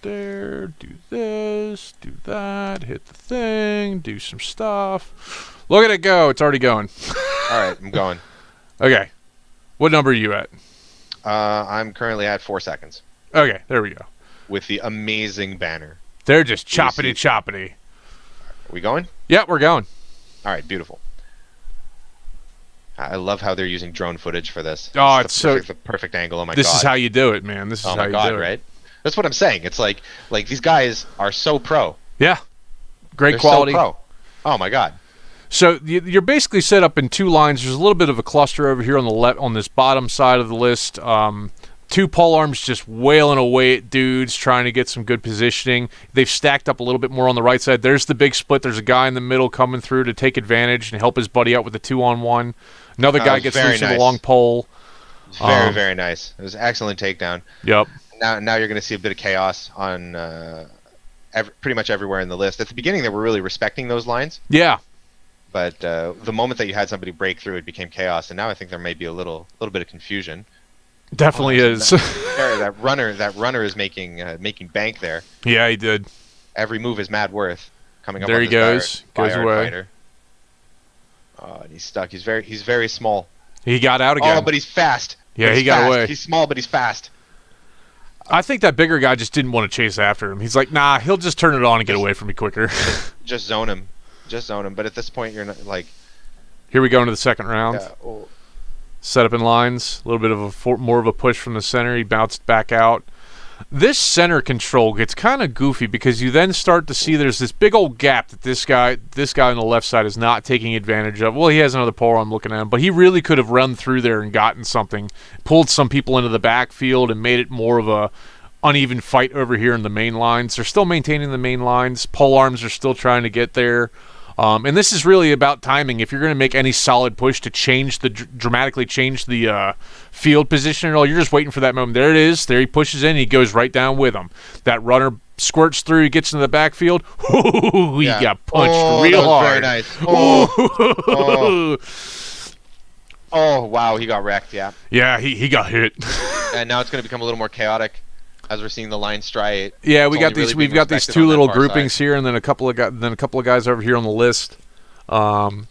there. Do this. Do that. Hit the thing. Do some stuff. Look at it go. It's already going. All right, I'm going. Okay. What number are you at? I'm currently at 4 seconds. Okay, there we go. With the amazing banner. They're just choppity. Are we going? Yeah, we're going. All right, beautiful. I love how they're using drone footage for this. Oh, it's the perfect angle. Oh my god. This is how you do it, man. This is how you do it. Right? That's what I'm saying. It's like these guys are so pro. Yeah. Great They're quality. So pro. Oh my god. So you're basically set up in two lines. There's a little bit of a cluster over here on the left, on this bottom side of the list. Two pole arms just wailing away at dudes, trying to get some good positioning. They've stacked up a little bit more on the right side. There's the big split. There's a guy in the middle coming through to take advantage and help his buddy out with the 2-on-1. Another guy gets loose with a long pole. It's very nice. It was an excellent takedown. Yep. Now you're going to see a bit of chaos on pretty much everywhere in the list. At the beginning, they were really respecting those lines. Yeah. But the moment that you had somebody break through, it became chaos. And now I think there may be a little bit of confusion. Definitely is. That runner is making bank there. Yeah, he did. Every move is mad worth. Coming up. There on he this goes away. Fighter. And he's stuck. He's very small. He got out again. Oh, but he's fast. Yeah, he got away. He's small, but he's fast. I think that bigger guy just didn't want to chase after him. He's like, nah, he'll just turn it on and get away from me quicker. Just zone him. But at this point, you're not like. Here we go into the second round. Yeah, Set up in lines. A little bit of more of a push from the center. He bounced back out. This center control gets kind of goofy because you then start to see there's this big old gap that this guy on the left side is not taking advantage of. Well, he has another pole I'm looking at him, but he really could have run through there and gotten something, pulled some people into the backfield and made it more of a uneven fight over here in the main lines. They're still maintaining the main lines. Pole arms are still trying to get there. And this is really about timing. If you're going to make any solid push to change dramatically change the field position at all, you're just waiting for that moment. There it is. There he pushes in. He goes right down with him. That runner squirts through. He gets into the backfield. Ooh, he got punched real hard. Very nice. Oh. Oh, wow. He got wrecked. Yeah. Yeah, he got hit. And now it's going to become a little more chaotic. As we're seeing the line striate. Yeah, we've got these two little groupings side here, and then a couple of guys over here on the list. I'm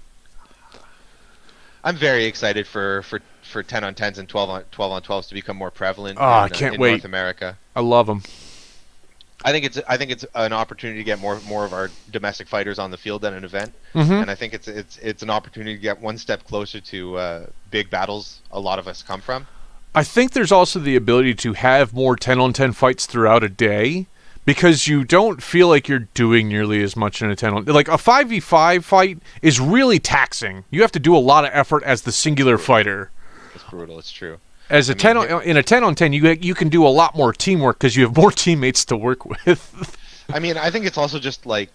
very excited for 10 on 10s and 12 on 12s to become more prevalent. I can't wait. North America. I love them. I think it's an opportunity to get more of our domestic fighters on the field at an event, and I think it's an opportunity to get one step closer to big battles. A lot of us come from. I think there's also the ability to have more 10-on-10 fights throughout a day because you don't feel like you're doing nearly as much in a 10-on. Like a 5v5 fight is really taxing. You have to do a lot of effort as the singular fighter. It's brutal. It's true. As in a 10-on-10, you can do a lot more teamwork because you have more teammates to work with. I mean, I think it's also just like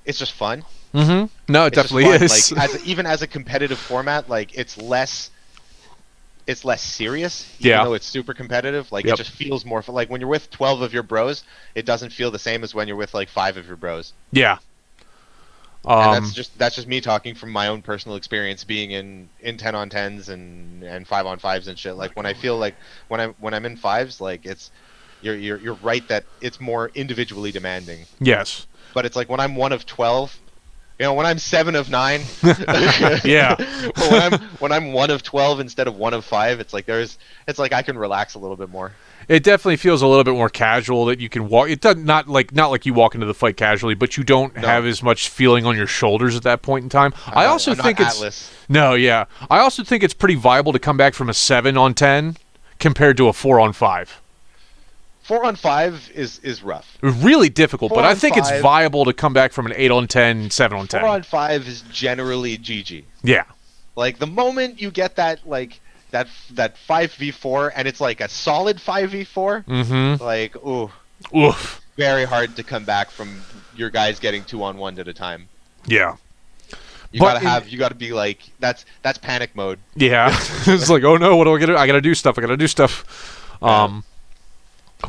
it's just fun. No, it definitely is. Like even as a competitive format, like it's less serious, even though it's super competitive. Like it just feels more like when you're with 12 of your bros, it doesn't feel the same as when you're with like 5 of your bros. Yeah. And that's just me talking from my own personal experience being in 10 on 10s and 5 on 5s and shit. Like when I feel like when I'm in 5s, like it's you're right that it's more individually demanding. Yes. But it's like when I'm 1 of 12. You know, when I'm 7 of 9, yeah. when I'm 1 of 12 instead of 1 of 5, it's like I can relax a little bit more. It definitely feels a little bit more casual that you can walk. It does not like you walk into the fight casually, but you don't have as much feeling on your shoulders at that point in time. I also think it's pretty viable to come back from a 7 on 10 compared to a 4 on 5. 4 on 5 is rough. Really difficult, but I think it's viable to come back from an 8 on 10, 7 on 10. 4 on 5 is generally GG. Yeah. Like the moment you get that 5v4 and it's like a solid 5v4, like oof. Very hard to come back from your guys getting 2 on 1 at a time. Yeah. You gotta be like that's panic mode. Yeah. It's like, oh no, what do I gotta I gotta do stuff.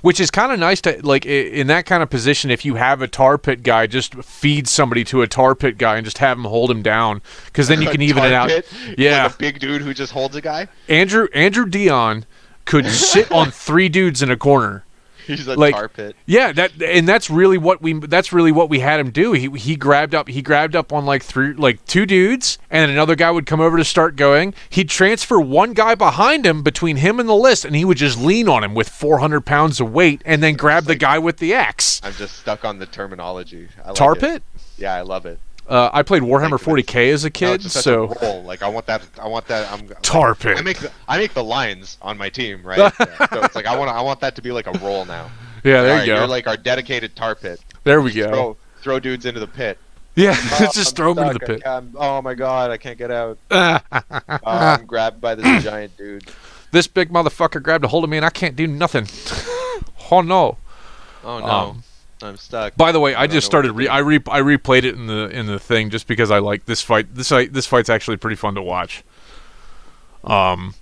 Which is kind of nice to, like, in that kind of position, if you have a tar pit guy, just feed somebody to a tar pit guy and just have him hold him down, because then you can even it out. Yeah. Like a big dude who just holds a guy? Andrew Dion could sit on 3 dudes in a corner. He's a tar pit. Yeah, that's really what we had him do. He grabbed up on like 2 dudes, and another guy would come over to start going. He'd transfer one guy behind him between him and the list, and he would just lean on him with 400 pounds of weight, and then grab the guy with the axe. I'm just stuck on the terminology. I like tar it. pit? Yeah, I love it. I played Warhammer 40K as a kid, so a role. Like I want that. tar pit. I make the lines on my team, right? So it's like I want that to be like a role now. Yeah, there you go. You're like our dedicated tar pit. There we go. Throw dudes into the pit. Yeah, just throw them into the pit. Oh my god, I can't get out. I'm grabbed by this giant dude. This big motherfucker grabbed a hold of me, and I can't do nothing. Oh no. Oh no. I'm stuck. By the way, I just started. I replayed it in the thing just because I like this fight. This fight's actually pretty fun to watch. And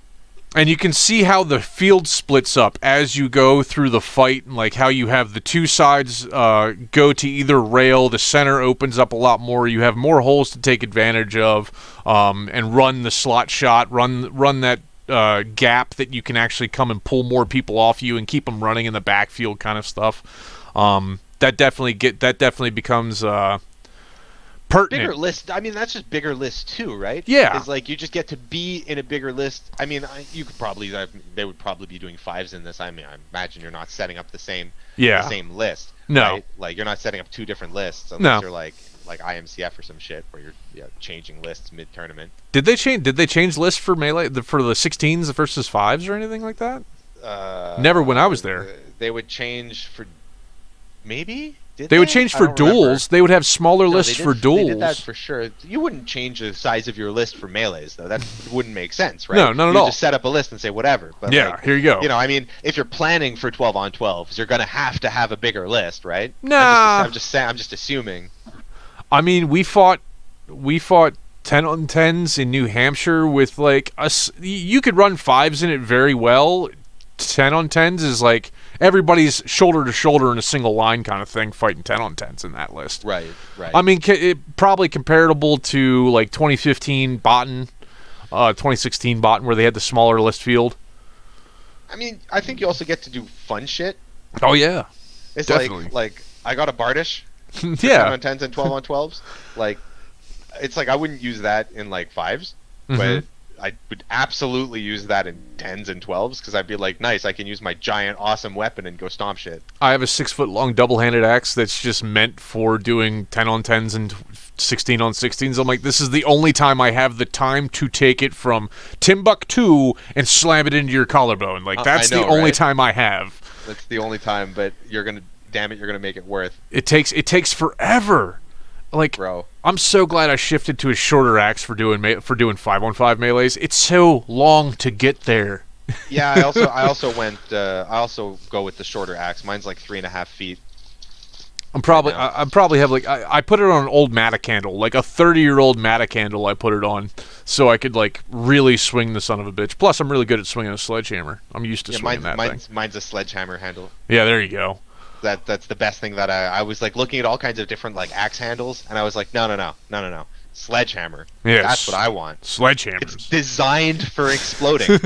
you can see how the field splits up as you go through the fight, and like how you have the 2 sides go to either rail. The center opens up a lot more. You have more holes to take advantage of, and run the slot shot. Run that gap that you can actually come and pull more people off you and keep them running in the backfield, kind of stuff. That definitely becomes pertinent. Bigger list. I mean, that's just bigger list too, right? Yeah. It's like you just get to be in a bigger list. I mean, you could probably they would probably be doing 5s in this. I mean, I imagine you're not setting up the same list. No. Right? Like you're not setting up 2 different lists unless you're like IMCF or some shit where you're changing lists mid tournament. Did they change lists for melee for the 16s versus 5s or anything like that? Never when I was there. They would change for maybe. They would change for duels. Remember. They would have smaller No, lists for duels. They did that for sure. You wouldn't change the size of your list for melees, though. That wouldn't make sense, right? No, not at all. You just set up a list and say whatever. But yeah, like, here you go. You know, I mean, if you're planning for 12-on-12s, you're gonna have to have a bigger list, right? Nah. I'm just assuming. I mean, we fought 10-on-10s in New Hampshire with like you could run 5s in it very well. 10-on-10s is like everybody's shoulder to shoulder in a single line kind of thing, fighting 10-on-10s in that list. Right. I mean, probably comparable to like 2015 Botten, 2016 Botten, where they had the smaller list field. I mean, I think you also get to do fun shit. Oh yeah, it's definitely. like I got a Bardish. Yeah. 10-on-10s and 12-on-12s. Like, it's like I wouldn't use that in like 5s, Mm-hmm. but I would absolutely use that in 10s and 12s because I'd be like, nice, I can use my giant, awesome weapon and go stomp shit. I have a 6-foot-long double-handed axe that's just meant for doing 10-on-10s and 16-on-16s. I'm like, this is the only time I have the time to take it from Timbuktu and slam it into your collarbone. Like, that's the only time I have. That's the only time, but you're gonna make it worth. It takes forever. Like, bro, I'm so glad I shifted to a shorter axe for doing 5-on-5 melees. It's so long to get there. Yeah, I also go with the shorter axe. Mine's like 3.5 feet. I probably have like I put it on an old Matic handle, like a 30-year-old Matic handle. I put it on so I could like really swing the son of a bitch. Plus, I'm really good at swinging a sledgehammer. I'm used to swinging that thing. Mine's a sledgehammer handle. Yeah, there you go. That's the best thing that I was like looking at all kinds of different like axe handles, and I was like, no, sledgehammer. Yes. That's what I want. Sledgehammers. It's designed for exploding.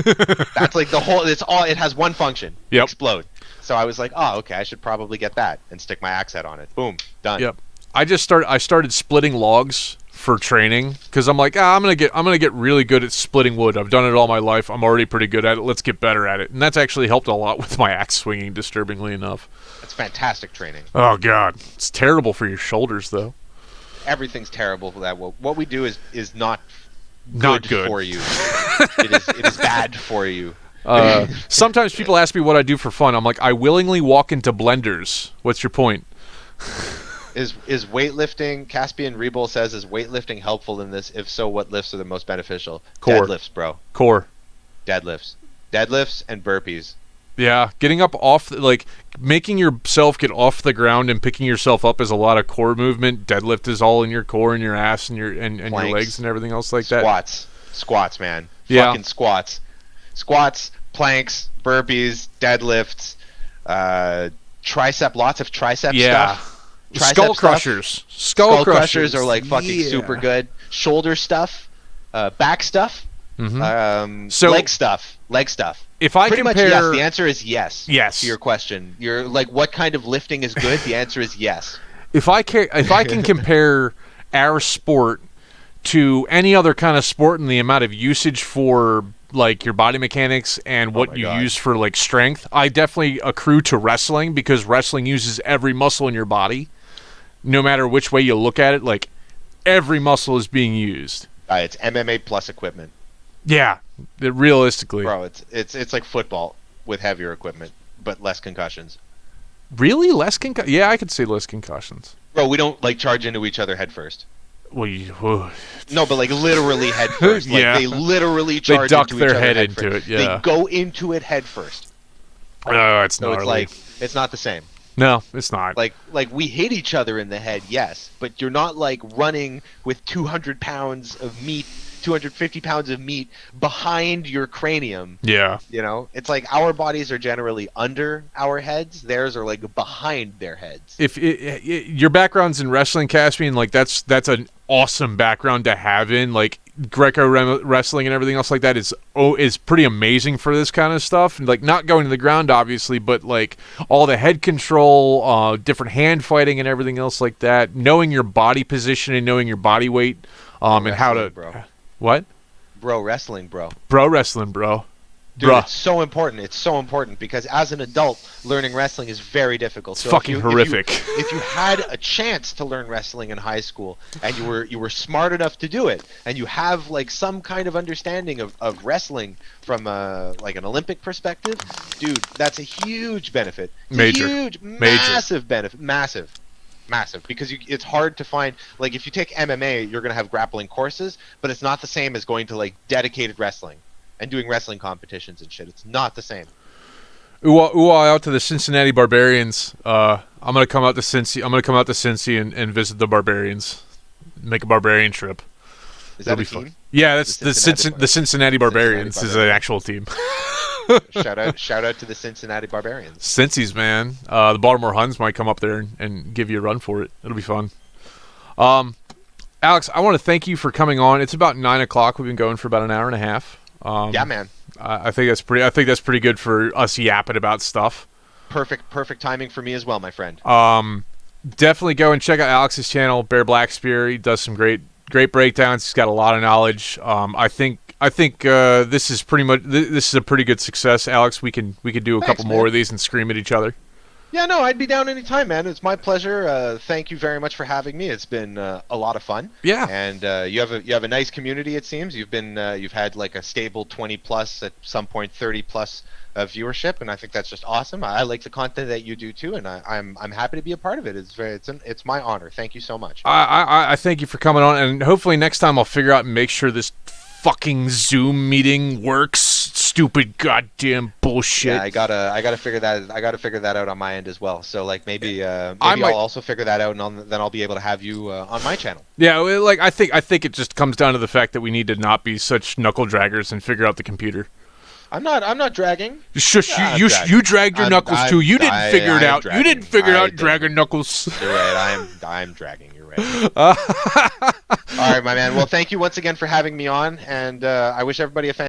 That's like the whole. It's all. It has one function. Yep. Explode. So I was like, oh, okay, I should probably get that and stick my axe head on it. Boom, done. Yep. I started splitting logs for training because I'm like, I'm gonna get really good at splitting wood. I've done it all my life. I'm already pretty good at it. Let's get better at it. And that's actually helped a lot with my axe swinging, disturbingly enough. It's fantastic training. Oh god, it's terrible for your shoulders though. Everything's terrible for that. What we do is not good for you. It is bad for you. Sometimes people ask me what I do for fun. I'm like, I willingly walk into blenders. What's your point? Is weightlifting? Caspian Rebol says, is weightlifting helpful in this? If so, what lifts are the most beneficial? Core. Deadlifts, bro. Core. Deadlifts and burpees. Yeah, getting up making yourself get off the ground and picking yourself up is a lot of core movement. Deadlift is all in your core and your ass and your legs and everything else like that. Squats, man. Yeah. Fucking squats, planks, burpees, deadlifts, tricep. Lots of tricep stuff. Tricep Skull crushers. Skull crushers are like fucking super good. Shoulder stuff, back stuff, leg stuff. If I Pretty compare, much yes. The answer is yes. Yes. To your question, you're like, what kind of lifting is good? The answer is yes. If I can compare our sport to any other kind of sport and the amount of usage for like your body mechanics and what you use for like strength, I definitely accrue to wrestling because wrestling uses every muscle in your body. No matter which way you look at it, like every muscle is being used. It's MMA plus equipment. Yeah, realistically. Bro, it's like football with heavier equipment, but less concussions. Really? Less concussions? Yeah, I could say less concussions. Bro, we don't like charge into each other head first. No, but like literally head first. Like, yeah. They literally charge they duck into their each other head into it, yeah. They go into it head first. It's so gnarly. it's like, it's not the same. No, it's not. Like we hit each other in the head, yes, but you're not like running with 200 pounds of meat, 250 pounds of meat behind your cranium. Yeah. You know, it's like our bodies are generally under our heads. Theirs are like behind their heads. If your background's in wrestling, Caspian, like that's an awesome background to have in like Greco wrestling and everything else like that is pretty amazing for this kind of stuff. And like not going to the ground, obviously, but like all the head control, different hand fighting and everything else like that. Knowing your body position and knowing your body weight, and how to. Bro. What? Bro wrestling, bro. Bro wrestling, bro. Dude, Bruh. it's so important. It's so important because as an adult, learning wrestling is very difficult. It's So fucking horrific. If you had a chance to learn wrestling in high school and you were smart enough to do it, and you have like some kind of understanding of wrestling from like an Olympic perspective, dude, that's a huge benefit. It's Major. a huge, Major. massive benefit. Massive, because it's hard to find, like, if you take MMA, you're going to have grappling courses, but it's not the same as going to like dedicated wrestling and doing wrestling competitions and shit. It's not the same. Ooh, out to the Cincinnati Barbarians. I'm gonna come out to Cincy and visit the Barbarians. Make a barbarian trip. Is that It'll a be fun. team? Yeah, that's the Cincinnati Barbarians is an Barbarians. actual team. Shout out to the Cincinnati Barbarians. Cincy's, man. The Baltimore Huns might come up there and give you a run for it. It'll be fun. Alex, I want to thank you for coming on. It's about 9 o'clock. We've been going for about an hour and a half. Yeah, man. I think that's pretty good for us yapping about stuff. Perfect timing for me as well, my friend. Definitely go and check out Alex's channel, Bear Blackspear. He does some great breakdowns. He's got a lot of knowledge. I think this is a pretty good success, Alex. We can do a couple more of these and scream at each other. Yeah, no, I'd be down anytime, man. It's my pleasure. Thank you very much for having me. It's been a lot of fun. Yeah. And you have a nice community. It seems you've had like a stable 20 plus, at some point 30 plus viewership, and I think that's just awesome. I like the content that you do too, and I'm happy to be a part of it. It's my honor. Thank you so much. I thank you for coming on, and hopefully next time I'll figure out and make sure this fucking Zoom meeting works. Stupid goddamn bullshit. Yeah, I gotta figure that out on my end as well. So like maybe I'll also figure that out, and then I'll be able to have you on my channel. Yeah, like I think it just comes down to the fact that we need to not be such knuckle draggers and figure out the computer. I'm not dragging. Shush, Yeah, you dragged your knuckles too. You didn't figure it out. You didn't figure out dragging knuckles. You're right. I'm dragging. You're right. All right, my man. Well, thank you once again for having me on, and I wish everybody a fantastic